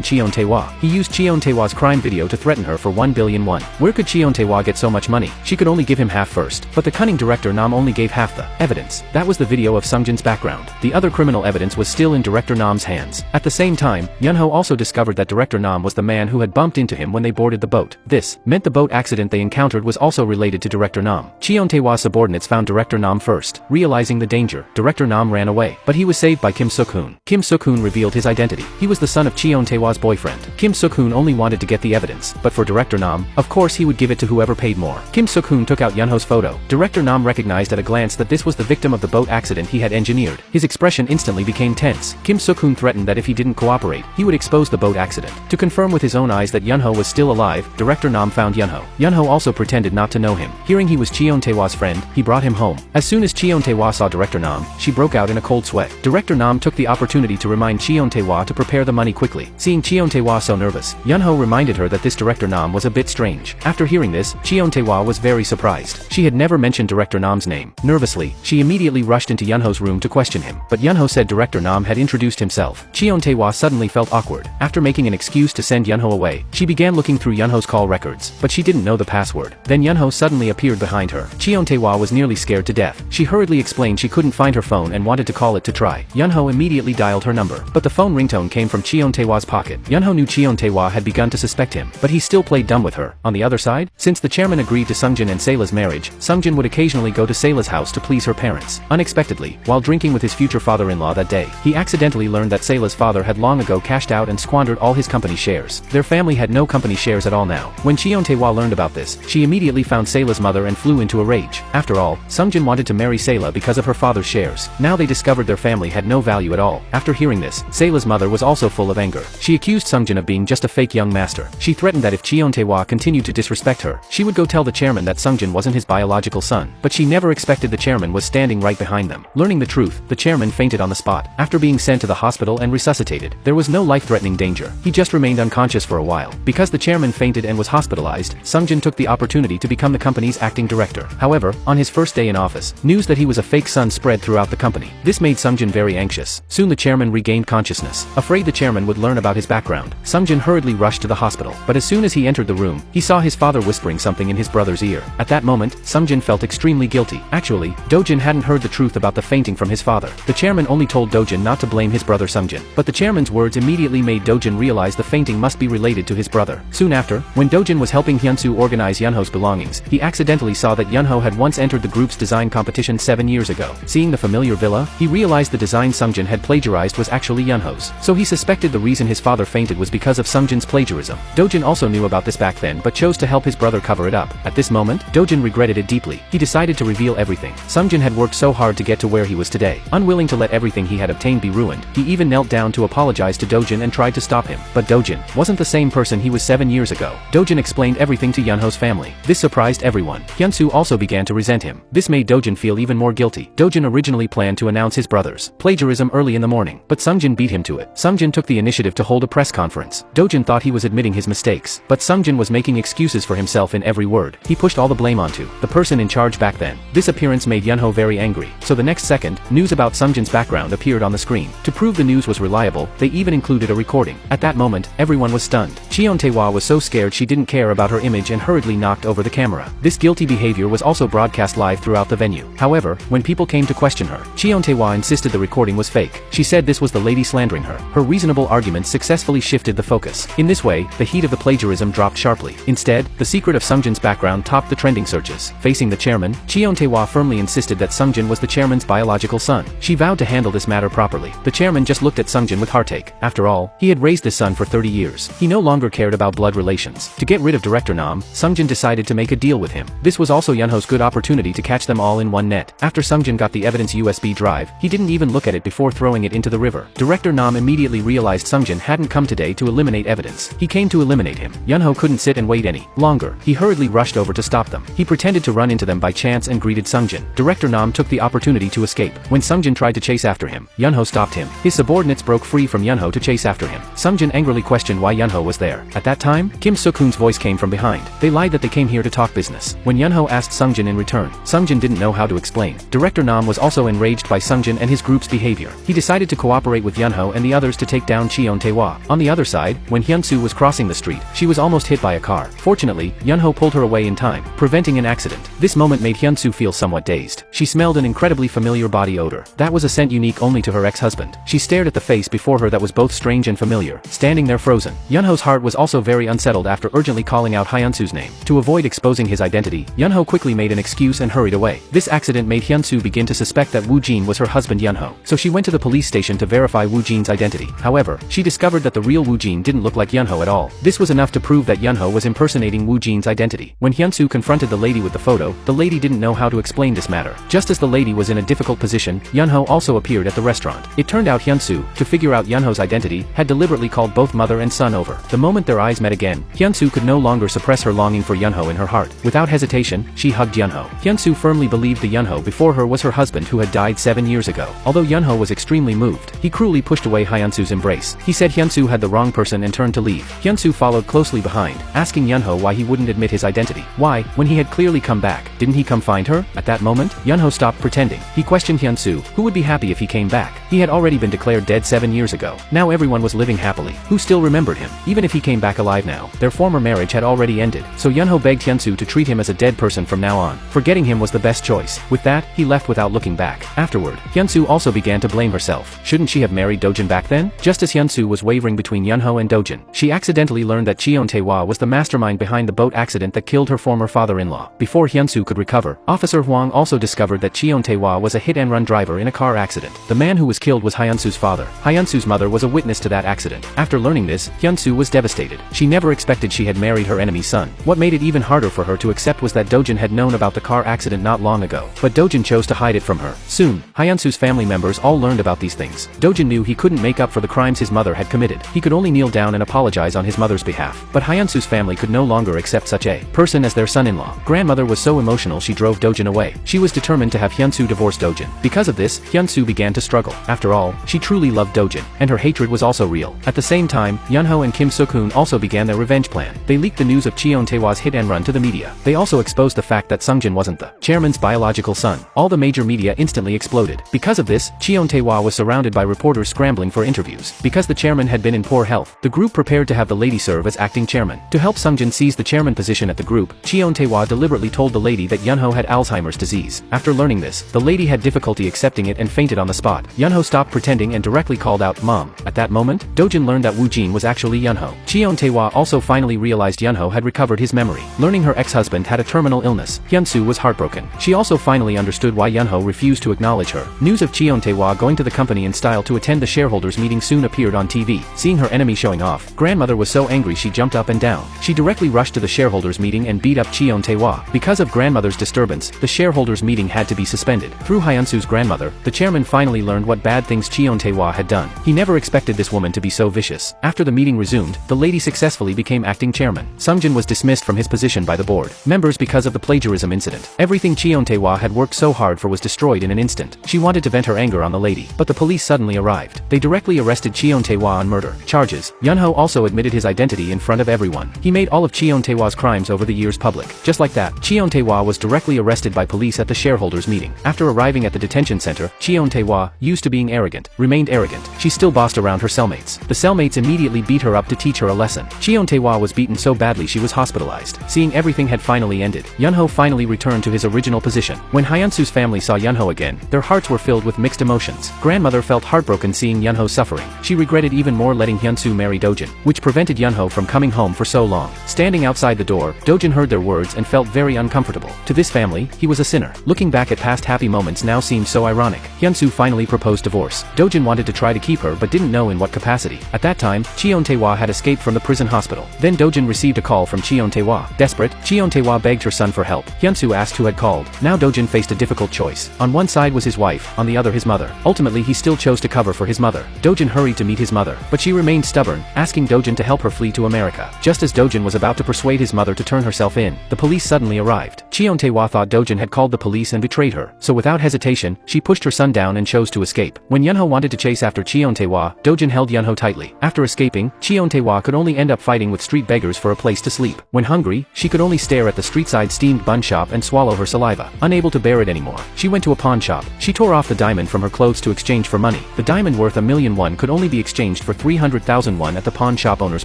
Cheon Tae-hwa. He used Cheon Tae-hwa's crime video to threaten her for 1 billion won. Where could Cheon Tae-hwa get so much money? She could only give him half first. But the cunning Director Nam only gave half the evidence. That was the video of Sungjin's background. The other criminal evidence was still in Director Nam's hands. At the same time, Yunho also discovered that Director Nam was the man who had bumped into him when they boarded the boat. This meant the boat accident they encountered was also related to Director Nam. Cheon Tae-hwa's subordinates found Director Nam first. Realizing the danger, Director Nam ran away. But he was saved by Kim Suk-hoon. Kim Suk-hoon revealed his identity. He was the son of Cheon Tae-hwa's boyfriend. Kim Suk-hoon only wanted to get the evidence, but for Director Nam, of course he would give it to whoever paid more. Kim Suk-hoon took out Yunho's photo. Director Nam recognized at a glance that this was the victim of the boat accident he had engineered. His expression instantly became tense. Kim Suk-hoon threatened that if he didn't cooperate, he would expose the boat accident. To confirm with his own eyes that Yunho was still alive, Director Nam found Yunho. Yunho also pretended not to know him. Hearing he was Cheon Tae-hwa's friend, he brought him home. As soon as Cheon Tae-hwa saw Director Nam, she broke out in a cold sweat. Director Nam took the opportunity to remind Cheon Tae-hwa to prepare the money quickly. Seeing Cheon Tae-hwa so nervous, Yunho reminded her that this Director Nam was a bit strange. After hearing this, Cheon Tae-hwa was very surprised. She had never mentioned Director Nam's name. Nervously, she immediately rushed into Yunho's room to question him. But Yunho said Director Nam had introduced himself. Cheon Tae-hwa suddenly felt awkward. After making an excuse to send Yunho away, she began looking through Yunho's call records, but she didn't know the password. Then Yunho suddenly appeared behind her. Cheon Tae-hwa was nearly scared to death. She hurriedly explained she couldn't find her phone and wanted to call it to try. Yunho immediately dialed her number, but the phone ringtone came from Cheon Tae-hwa's pocket. Yunho knew Cheon Tae-hwa had begun to suspect him, but he still played dumb with her. On the other side, since the chairman agreed to Sungjin and Sayla's marriage, Sungjin would occasionally go to Sayla's house to please her parents. Unexpectedly, while drinking with his future father-in-law that day, he accidentally learned that Sayla's father had long ago cashed out and squandered all his company shares. Their family had no company shares at all now. When Cheon Tae-hwa learned about this, she immediately found Sayla's mother and flew into a rage. After all, Sungjin wanted to marry Sayla because of her father's shares. Now they discovered their family had no value at all. After hearing this, Sayla's mother was also full of anger. She accused Sungjin of being just a fake young master. She threatened that if Cheon Tae-hwa continued to disrespect her, she would go tell the chairman that Sungjin wasn't his biological son. But she never expected the chairman was standing right behind them. Learning the truth, the chairman fainted on the spot. After being sent to the hospital and resuscitated, there was no life-threatening danger. He just remained unconscious for a while. Because the chairman fainted and was hospitalized, Sungjin took the opportunity to become the company's acting director. However, on his first day in office, news that he was a fake son spread throughout the company. This made Sungjin very anxious. Soon the chairman regained consciousness. Afraid the chairman would learn about his background, Sungjin hurriedly rushed to the hospital. But as soon as he entered the room, he saw his father whispering something in his brother's ear. At that moment, Sungjin felt extremely guilty. Actually, Dojin hadn't heard the truth about the fainting from his father. The chairman only told Dojin not to blame his brother Sungjin. But the chairman's words immediately made Dojin realize the fainting must be related to his brother. Soon after, when Dojin was helping Hyunsoo organize Yunho's belongings, he accidentally saw that Yunho had once entered the group's design competition 7 years ago. Seeing the familiar villa, he realized the design Sungjin had plagiarized was actually Yunho's. So he suspected the reason his father fainted was because of Sungjin's plagiarism. Dojin also knew about this back then but chose to help his brother cover it up. At this moment, Dojin regretted it deeply. He decided to reveal everything. Sungjin had worked so hard to get to where he was today. Unwilling to let everything he had obtained be ruined, he even knelt down to apologize to Dojin and tried to stop him. But Dojin wasn't the same person he was 7 years ago. Dojin explained everything to Yunho's family. This surprised everyone. Hyunsoo also began to resent him. This made Dojin feel even more guilty. Dojin originally planned to announce his brother's plagiarism early in the morning, but Sungjin beat him to it. Sungjin took the initiative to hold a press conference. Dojin thought he was admitting his mistakes, but Sungjin was making excuses for himself in every word. He pushed all the blame onto the person in charge back then. This appearance made Yunho very angry. So the next second, news about Sungjin's background appeared on the screen. To prove the news was reliable, they even included a recording. At that moment, everyone was stunned. Cheon Tae-hwa was so scared she didn't care about her image and hurriedly knocked over the camera. This guilty behavior was also broadcast live throughout the venue. However, when people came to question her, Cheon Tae-hwa insisted the recording was fake. She said this was the lady slandering her. Her reasonable arguments successfully shifted the focus. In this way, the heat of the plagiarism dropped sharply. Instead, the secret of Sungjin's background topped the trending searches. Facing the chairman, Cheon Tae-hwa firmly insisted that Sungjin was the chairman's biological son. She vowed to handle this matter properly. The chairman just looked at Sungjin with heartache. After all, he had raised his son for 30 years. He no longer cared about blood relations. To get rid of Director Nam, Sungjin decided to make a deal with him. This was also Yunho's good opportunity to catch them all in one net. After Sungjin got the evidence USB drive, he didn't even look at it before throwing it into the river. Director Nam immediately realized Sungjin hadn't come today to eliminate evidence. He came to eliminate him. Yunho couldn't sit and wait any longer. He hurriedly rushed over to stop them. He pretended to run into them by chance and greeted Sungjin. Director Nam took the opportunity to escape. When Sungjin tried to chase after him, Yunho stopped him. His subordinates broke free from Yunho to chase after him. Sungjin angrily questioned why Yunho was there. there. At that time, Kim Suk-hoon's voice came from behind. They lied that they came here to talk business. When Yunho asked Sungjin in return, Sungjin didn't know how to explain. Director Nam was also enraged by Sungjin and his group's behavior. He decided to cooperate with Yunho and the others to take down Cheon Tae-hwa. On the other side, when Hyunsoo was crossing the street, she was almost hit by a car. Fortunately, Yunho pulled her away in time, preventing an accident. This moment made Hyunsoo feel somewhat dazed. She smelled an incredibly familiar body odor. That was a scent unique only to her ex-husband. She stared at the face before her that was both strange and familiar, standing there frozen. Yunho's heart was also very unsettled after urgently calling out Hyunsoo's name. To avoid exposing his identity, Yunho quickly made an excuse and hurried away. This accident made Hyunsoo begin to suspect that Woo Jin was her husband Yunho, so she went to the police station to verify Woo Jin's identity. However, she discovered that the real Woo Jin didn't look like Yunho at all. This was enough to prove that Yunho was impersonating Woo Jin's identity. When Hyunsoo confronted the lady with the photo, the lady didn't know how to explain this matter. Just as the lady was in a difficult position, Yunho also appeared at the restaurant. It turned out Hyunsoo, to figure out Yunho's identity, had deliberately called both mother and son over. The moment their eyes met again, Hyunsoo could no longer suppress her longing for Yunho in her heart. Without hesitation, she hugged Yunho. Hyunsoo firmly believed the Yunho before her was her husband who had died 7 years ago. Although Yunho was extremely moved, he cruelly pushed away Hyunsoo's embrace. He said Hyunsoo had the wrong person and turned to leave. Hyunsoo followed closely behind, asking Yunho why he wouldn't admit his identity. Why, when he had clearly come back, didn't he come find her? At that moment, Yunho stopped pretending. He questioned Hyunsoo, who would be happy if he came back. He had already been declared dead 7 years ago. Now everyone was living happily. Who still remembered him? Even if he came back alive now, their former marriage had already ended. So Yunho begged Hyunsoo to treat him as a dead person from now on. Forgetting him was the best choice. With that, he left without looking back. Afterward, Hyunsoo also began to blame herself. Shouldn't she have married Dojin back then? Just as Hyunsoo was wavering between Yunho and Dojin, she accidentally learned that Cheon Tae-hwa was the mastermind behind the boat accident that killed her former father-in-law. Before Hyunsoo could recover, Officer Hwang also discovered that Cheon Tae-hwa was a hit-and-run driver in a car accident. The man who was killed was Hyunsoo's father. Hyunsoo's mother was a witness to that accident. After learning this, Hyunsoo was devastated. She never expected she had married her enemy's son. What made it even harder for her to accept was that Dojin had known about the car accident not long ago. But Dojin chose to hide it from her. Soon, Hyunsoo's family members all learned about these things. Dojin knew he couldn't make up for the crimes his mother had committed. He could only kneel down and apologize on his mother's behalf. But Hyunsoo's family could no longer accept such a person as their son-in-law. Grandmother was so emotional she drove Dojin away. She was determined to have Hyunsoo divorce Dojin. Because of this, Hyunsoo began to struggle. After all, she truly loved Dojin, and her hatred was also real. At the same time, Yunho and Kim Suk-hoon also began their revenge plan. They leaked the news of Cheon Tae-hwa's hit and run to the media. They also exposed the fact that Sungjin wasn't the chairman's biological son. All the major media instantly exploded. Because of this, Cheon Tae-hwa was surrounded by reporters scrambling for interviews. Because the chairman had been in poor health, the group prepared to have the lady serve as acting chairman. To help Sungjin seize the chairman position at the group, Cheon Tae-hwa deliberately told the lady that Yunho had Alzheimer's disease. After learning this, the lady had difficulty accepting it and fainted on the spot. Yunho stopped pretending and directly called out, "Mom." At that moment, Dojin learned that Woo Jin was actually Yunho. Cheon Tae-hwa also finally realized Yunho had recovered his memory. Learning her ex-husband had a terminal illness, Hyunsoo was heartbroken. She also finally understood why Yunho refused to acknowledge her. News of Cheon Tae-hwa going to the company in style to attend the shareholders meeting soon appeared on TV. Seeing her enemy showing off, grandmother was so angry she jumped up and down. She directly rushed to the shareholders meeting and beat up Cheon Tae-hwa. Because of grandmother's disturbance, the shareholders meeting had to be suspended. Through Hyunsoo's grandmother, the chairman finally learned what bad things Cheon Tae-hwa had done. He never expected this woman to be so vicious. After the meeting resumed, the lady successfully became acting chairman. Sungjin was dismissed from his position by the board members because of the plagiarism incident. Everything Cheon Tae-hwa had worked so hard for was destroyed in an instant. She wanted to vent her anger on the lady, but the police suddenly arrived. They directly arrested Cheon Tae-hwa on murder charges. Yunho also admitted his identity in front of everyone. He made all of Cheon Tae-hwa's crimes over the years public. Just like that, Cheon Tae-hwa was directly arrested by police at the shareholders meeting. After arriving at the detention center, Cheon Tae-hwa, used to being arrogant, remained arrogant. She still bossed around her cellmates. The cellmates immediately beat her up to teach her a lesson. Cheon Tae-hwa was beaten so badly she was hospitalized. Seeing everything had finally ended, Yunho finally returned to his original position. When Hyunsoo's family saw Yunho again, their hearts were filled with mixed emotions. Grandmother felt heartbroken seeing Yunho suffering. She regretted even more letting Hyunsoo marry Dojin, which prevented Yunho from coming home for so long. Standing outside the door, Dojin heard their words and felt very uncomfortable. To this family, he was a sinner. Looking back at past happy moments now seemed so ironic. Hyunsoo finally proposed divorce. Dojin wanted to try to keep her but didn't know in what capacity. At that time, Cheon Tae-hwa had escaped from the prison hospital. Then Dojin received a call from Cheon Tae-hwa. Desperate, Cheon Tae-hwa begged her son for help. Hyunsoo asked who had called. Now Dojin faced a difficult choice. On one side was his wife, on the other his mother. Ultimately he still chose to cover for his mother. Dojin hurried to meet his mother, but she remained stubborn, asking Dojin to help her flee to America. Just as Dojin was about to persuade his mother to turn herself in, the police suddenly arrived. Cheon Tae-hwa thought Dojin had called the police and betrayed her, so without hesitation, she pushed her son down and chose to escape. When Yunho wanted to chase after Cheon Tae-hwa, Dojin held Yunho tightly. After escaping, Cheon Tae-hwa could only end up fighting with street beggars for a place to sleep. When hungry, she could only stare at the street-side steamed bun shop and swallow her saliva. Unable to bear it anymore, she went to a pawn shop. She tore off the diamond from her clothes to exchange for money. The diamond worth 1,000,000 won could only be exchanged for 300,000 won at the pawn shop owner's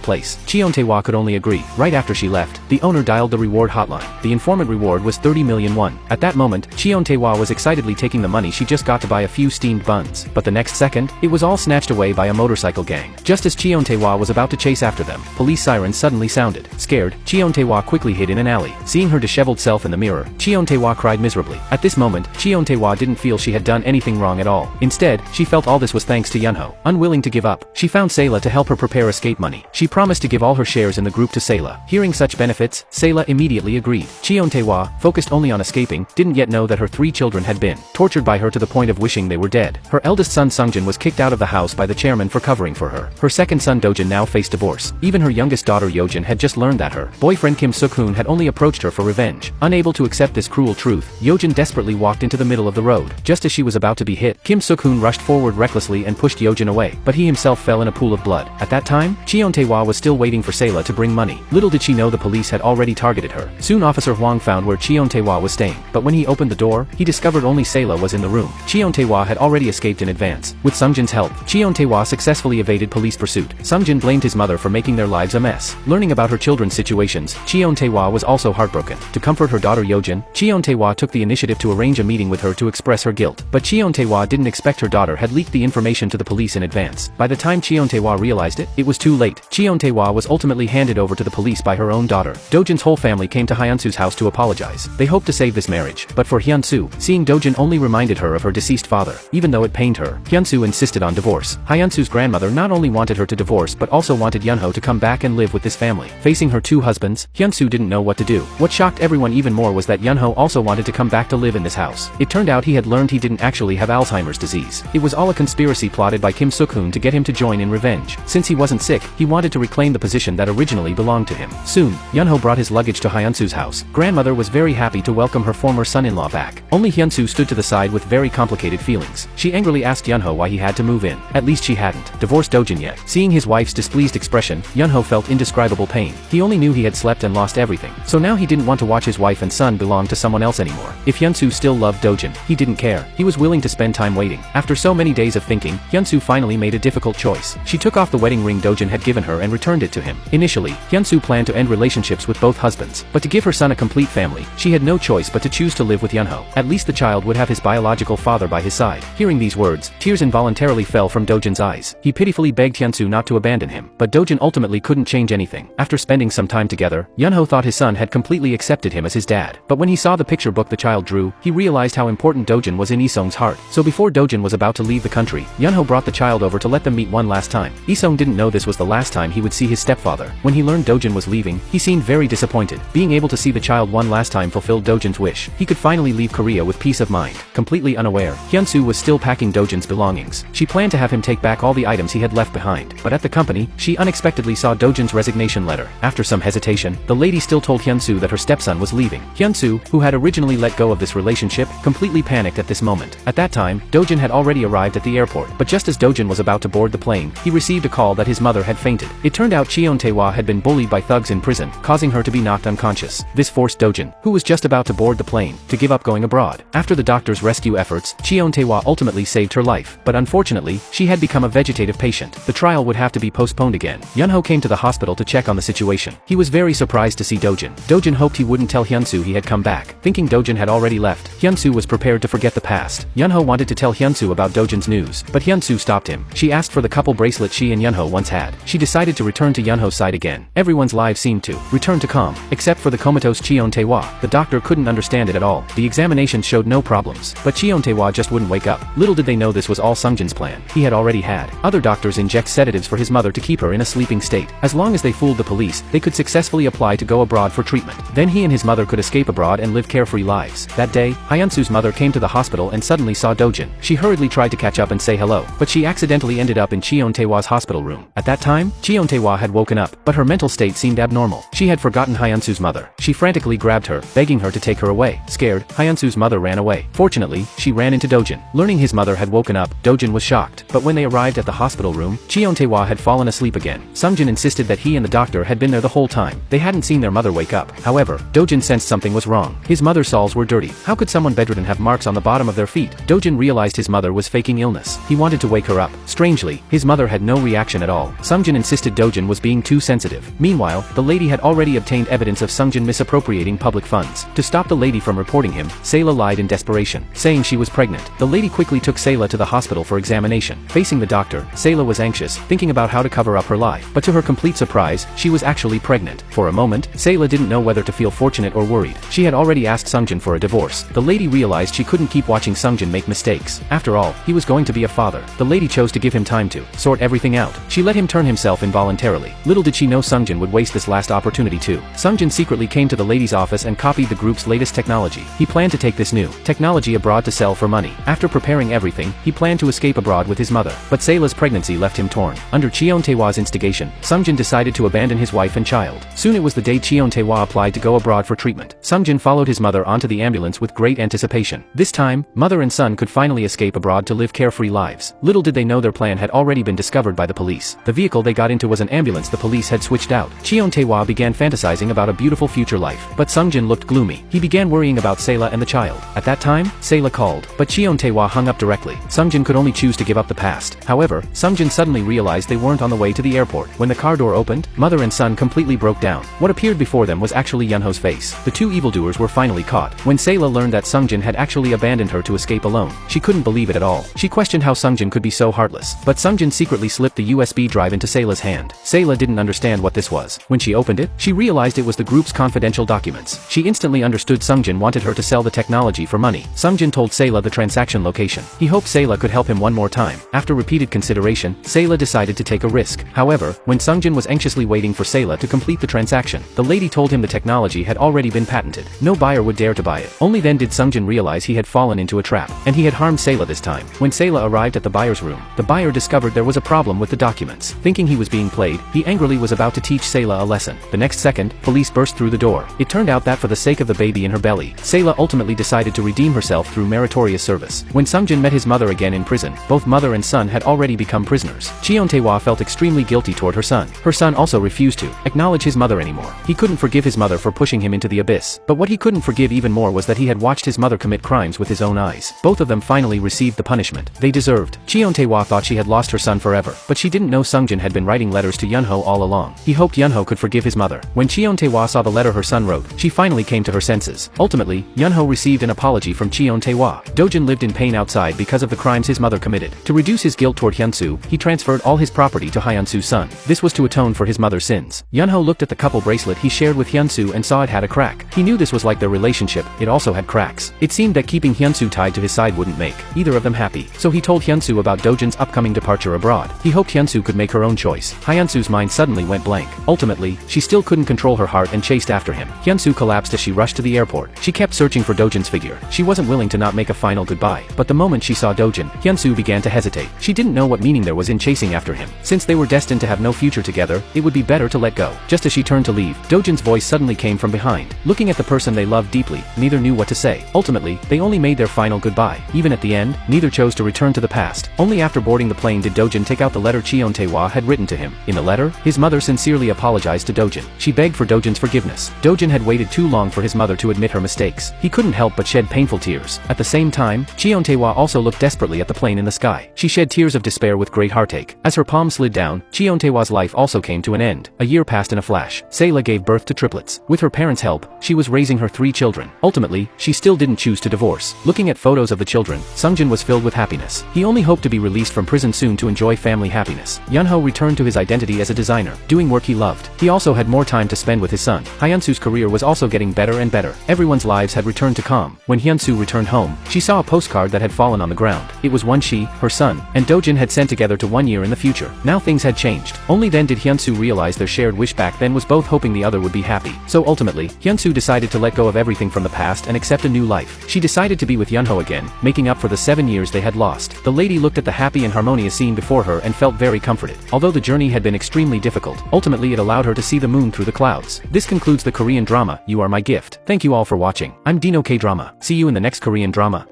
place. Cheon Tae-hwa could only agree. Right after she left, the owner dialed the reward hotline. The informant reward was 30 million won. At that moment, Cheon Tae-hwa was excitedly taking the money she just got to buy a few steamed buns. But the next second, it was all snatched away by a motorcycle gang. Just as Cheon Tae-hwa was about to chase after them, police sirens suddenly sounded. Scared, Cheon Tae-hwa quickly hid in an alley. Seeing her disheveled self in the mirror, Cheon Tae-hwa cried miserably. At this moment, Cheon Tae-hwa didn't feel she had done anything wrong at all. Instead, she felt all this was thanks to Yunho. Unwilling to give up, she found Sayla to help her prepare escape money. She promised to give all her shares in the group to Sayla. Hearing such benefits, Sayla immediately agreed. Cheon Tae-hwa, focused only on escaping, didn't yet know that her 3 children had been tortured by her to the point of wishing they were dead. Her eldest son Sungjin was kicked out of the house by the chairman for covering for her. Her second son Dojin now faced divorce. Even her youngest daughter Yojin had just learned that her boyfriend Kim Suk-hoon had only approached her for revenge. Unable to accept this cruel truth, Yojin desperately walked into the middle of the road. Just as she was about to be hit, Kim Suk-hoon rushed forward recklessly and pushed Yojin away, but he himself fell in a pool of blood. At that time, Cheon Tae-hwa was still waiting for Sayla to bring money. Little did she know the police had already targeted her. Soon Officer Huang found where Cheon Tae-hwa was staying, but when he opened the door, he discovered only Sayla was in the room. Cheon Tae-hwa had already escaped in advance. With Sungjin's help, Cheon Tae-hwa successfully evaded police pursuit. Sungjin blamed his mother for making their lives a mess. Learning about her children's situations, Cheon Tae-hwa was also heartbroken. To comfort her daughter Yojin, Cheon Tae-hwa took the initiative to arrange a meeting with her to express her guilt. But Cheon Tae-hwa didn't expect her daughter had leaked the information to the police in advance. By the time Cheon Tae-hwa realized it, it was too late. Cheon Tae-hwa was ultimately handed over to the police by her own daughter. Dojin's whole family came to Hyunsu's house to apologize. They hoped to save this marriage. But for Hyunsu, seeing Dojin only reminded her of her deceased father. Even though it pained her, Hyunsu insisted on divorce. Hyunsu's grandmother not only wanted her to divorce but also wanted Yunho to come back and live with this family. Facing her 2 husbands, Hyunsu didn't know what to do. What shocked everyone even more was that Yunho also wanted to come back to live in this house. It turned out he had learned he didn't actually have Alzheimer's disease. It was all a conspiracy plotted by Kim Suk-hoon to get him to join in revenge. Since he wasn't sick, he wanted to reclaim the position that originally belonged to him. Soon, Yunho brought his luggage to Hyunsu's house. Grandmother was very happy to welcome her former son-in-law back. Only Hyunsu stood to the side with very complicated feelings. She angrily asked Yunho why he had to move in. At least she hadn't divorced Dojin yet. Seeing his wife's displeased expression, Yunho felt indescribable pain. He only knew he had slept and lost everything. So now he didn't want to watch his wife and son belong to someone else anymore. If Hyunsu still loved Dojin, he didn't care. He was willing to spend time waiting. After so many days of thinking, Hyunsu finally made a difficult choice. She took off the wedding ring Dojin had given her and returned it to him. Initially, Hyunsu planned to end relationships with both husbands, but to give her son a complete family, she had no choice but to choose to live with Yunho. At least the child would have his biological father by his side. Hearing these words, tears involuntarily fell from Dojin's eyes. He pitifully begged Hyunsu not to abandon him, but Dojin ultimately couldn't change anything. After spending some time together, Yunho thought his son had completely accepted him as his dad. But when he saw the picture book the child drew, he realized how important Dojin was in Isong's heart. So before Dojin was about to leave the country, Yunho brought the child over to let them meet one last time. Isong didn't know this was the last time he would see his stepfather. When he learned Dojin was leaving, he seemed very disappointed. Being able to see the child one last time fulfilled Dojin's wish. He could finally leave Korea with peace of mind. Completely unaware, Hyunsu was still packing Dojin's belongings. She planned to have him take back all the items he had left behind. But at the company, she unexpectedly saw Dojin's resignation letter. After some hesitation, the lady still told Hyunsu that her stepson was leaving. Hyunsu, who had originally let go of this relationship, completely panicked at this moment. At that time, Dojin had already arrived at the airport. But just as Dojin was about to board the plane, he received a call that his mother had fainted. It turned out Cheon Tae-hwa had been bullied by thugs in prison, causing her to be knocked unconscious. This forced Dojin, who was just about to board the plane, to give up going abroad. After the doctor's rescue efforts, Cheon Tae-hwa ultimately saved her life. But unfortunately, she had become a vegetative patient. The trial would have to be postponed again. Yunho came to the hospital to check on the situation. He was very surprised to see Dojin. Dojin hoped he wouldn't tell Hyunsu he had come back. Thinking Dojin had already left, Hyunsu was prepared to forget the past. Yunho wanted to tell Hyunsu about Dojin's news, but Hyunsu stopped him. She asked for the couple bracelet she and Yunho once had. She decided to return to Yunho's side again. Everyone's lives seemed to return to calm, except for the comatose Cheon Tae-hwa. The doctor couldn't understand it at all. The examination showed no problems, but Cheon Tae-hwa just wouldn't wake up. Little did they know this was all Sungjin's plan. He had already had other doctors inject sedatives for his mother to keep her in a sleeping state. As long as they fooled the police, they could successfully apply to go abroad for treatment. Then he and his mother could escape abroad and live carefree lives. That day, Hyunsu's mother came to the hospital and suddenly saw Dojin. She hurriedly tried to catch up and say hello, but she accidentally ended up in Cheon Tae-hwa's hospital room. At that time, Cheon Tae-hwa had woken up, but her mental state seemed abnormal. She had forgotten Hyunsu's mother. She frantically grabbed her, begging her to take her away. Scared, Hyunsu's mother ran away. Fortunately, she ran into Dojin. Learning his mother had woken up, Dojin was shocked, but when they arrived at the hospital room, Cheon Tae-hwa had fallen asleep again. Sungjin insisted that he and the doctor had been there the whole time. They hadn't seen their mother wake up. However, Dojin sensed something was wrong. His mother's soles were dirty. How could someone bedridden have marks on the bottom of their feet? Dojin realized his mother was faking illness. He wanted to wake her up. Strangely, his mother had no reaction at all. Sungjin insisted Dojin was being too sensitive. Meanwhile, the lady had already obtained evidence of Sungjin misappropriating public funds. To stop the lady from reporting him, Sayla lied in desperation, saying she was pregnant. The lady quickly took Sayla to the hospital for examination. Facing the doctor, Sayla was anxious, thinking about how to cover up her lie. But to her complete surprise, she was actually pregnant. For a moment, Sayla didn't know whether to feel fortunate or worried. She had already asked Sungjin for a divorce. The lady realized she couldn't keep watching Sungjin make mistakes. After all, he was going to be a father. The lady chose to give him time to sort everything out. She let him turn himself involuntarily. Little did she know Sungjin would waste this last opportunity too. Sungjin secretly came to the lady's office and copied the group's latest technology. He planned to take this new technology abroad to sell for money. After preparing everything, he planned to escape abroad with his mother. But Sayla's pregnancy left him torn. Under Cheon Taewa's instigation, Sungjin decided to abandon his wife and child. Soon it was the day Cheon Taewa applied to go abroad for treatment. Sungjin followed his mother onto the ambulance with great anticipation. This time, mother and son could finally escape abroad to live carefree lives. Little did they know their plan had already been discovered by the police. The vehicle they got into was an ambulance the police had switched out. Cheon Taewa began fantasizing about a beautiful future life. But Sungjin looked gloomy. He began worrying about Sayla and the child. At that time, Sayla called, but Cheon Taewa hung up directly. Sungjin could only choose to give up the past. However, Sungjin suddenly realized they weren't on the way to the airport. When the car door opened, mother and son completely broke down. What appeared before them was actually Yunho's face. The two evildoers were finally caught. When Sayla learned that Sungjin had actually abandoned her to escape alone, she couldn't believe it at all. She questioned how Sungjin could be so heartless. But Sungjin secretly slipped the USB drive into Sayla's hand. Sayla didn't understand what this was. When she opened it, she realized it was the group's confidential documents. She instantly understood Sungjin wanted her to sell the technology for money. Sungjin told Sayla the transaction location. He hoped Sayla could help him one more time. After repeated consideration, Sayla decided to take a risk. However, when Sungjin was anxiously waiting for Sayla to complete the transaction, the lady told him the technology had already been patented. No buyer would dare to buy it. Only then did Sungjin realize he had fallen into a trap, and he had harmed Sayla this time. When Sayla arrived at the buyer's room, the buyer discovered there was a problem with the documents. Thinking he was being played, he angrily was about to teach Sayla a lesson. The next second, police burst through the door. It turned out that for the sake of the baby in her belly, Sayla ultimately decided to redeem herself through meritorious service. When Sungjin met his mother again in prison, both mother and son had already become prisoners. Cheon Taewa felt extremely guilty toward her son. Her son also refused to acknowledge his mother anymore. He couldn't forgive his mother for pushing him into the abyss. But what he couldn't forgive even more was that he had watched his mother commit crimes with his own eyes. Both of them finally received the punishment they deserved. Cheon Taewa thought she had lost her son forever, but she didn't know Sungjin had been writing letters to Yunho all along. He hoped Yunho could forgive his mother. When Cheon Taewa saw the letter her son wrote, she finally came to her senses. Ultimately, Yunho received an apology from Cheon Taewa. Dojin lived in pain outside because of the crimes his mother committed. To reduce his guilt toward Hyunsu, he transferred all his property to Hyunsu's son. This was to atone for his mother's sins. Yunho looked at the couple bracelet he shared with Hyunsu and saw it had a crack. He knew this was like their relationship, it also had cracks. It seemed that keeping Hyunsu tied to his side wouldn't make either of them happy. So he told Hyunsu about Dojin's upcoming departure abroad. He hoped Hyunsu could make her own choice. Hyunsu's mind suddenly went blank. Ultimately, she still couldn't control her heart and chased after him. Hyunsu collapsed as she rushed to the airport. She kept searching for Dojin's figure. She wasn't willing to not make a final goodbye. But the moment she saw Dojin, Hyunsu began to hesitate. She didn't know what meaning there was in chasing after him. Since they were destined to have no future together, it would be better to let go. Just as she turned to leave, Dojin's voice suddenly came from behind. Looking at the person they loved deeply, neither knew what to say. Ultimately, they only made their final goodbye. Even at the end, neither chose to return to the past. Only after boarding the plane did Dojin take out the letter Cheon Taewa had written to him. In the letter, his mother sincerely apologized to Dojin. She begged for Dojin's forgiveness. Dojin had waited too long for his mother to admit her mistakes. He couldn't help but shed painful tears. At the same time, Cheon Taewa also looked desperately at the plane in the sky. She shed tears of despair with great heartache. As her palm slid down, Cheon Taewa's life also came to an end. A year passed in a flash. Sayla gave birth to triplets. With her parents' help, she was raising her 3 children. Ultimately, she still didn't choose to divorce. Looking at photos of the children, Sungjin was filled with happiness. He only hoped to be released from prison soon to enjoy family happiness. Yunho returned to his identity as a designer, doing work he loved. He also had more time to spend with his son. Hyunsu's career was also getting better and better. Everyone's lives had returned to calm. When Hyunsu returned home, she saw a postcard that had fallen on the ground. It was one she, her son, and Dojin had sent together to 1 year in the future. Now things had changed. Only then did Hyunsu realize their shared wish back then was both hoping the other would be happy. So ultimately, Hyunsu decided to let go of everything from the past and accept a new life. She decided to be with Yunho again, making up for the 7 years they had lost. The lady looked at the happy and harmonious scene before her and felt very comforted. Although the journey had been extremely difficult, ultimately it allowed her to see the moon through the clouds. This concludes the Korean drama, You Are My Gift. Thank you all for watching. I'm Dino K Drama. See you in the next Korean drama.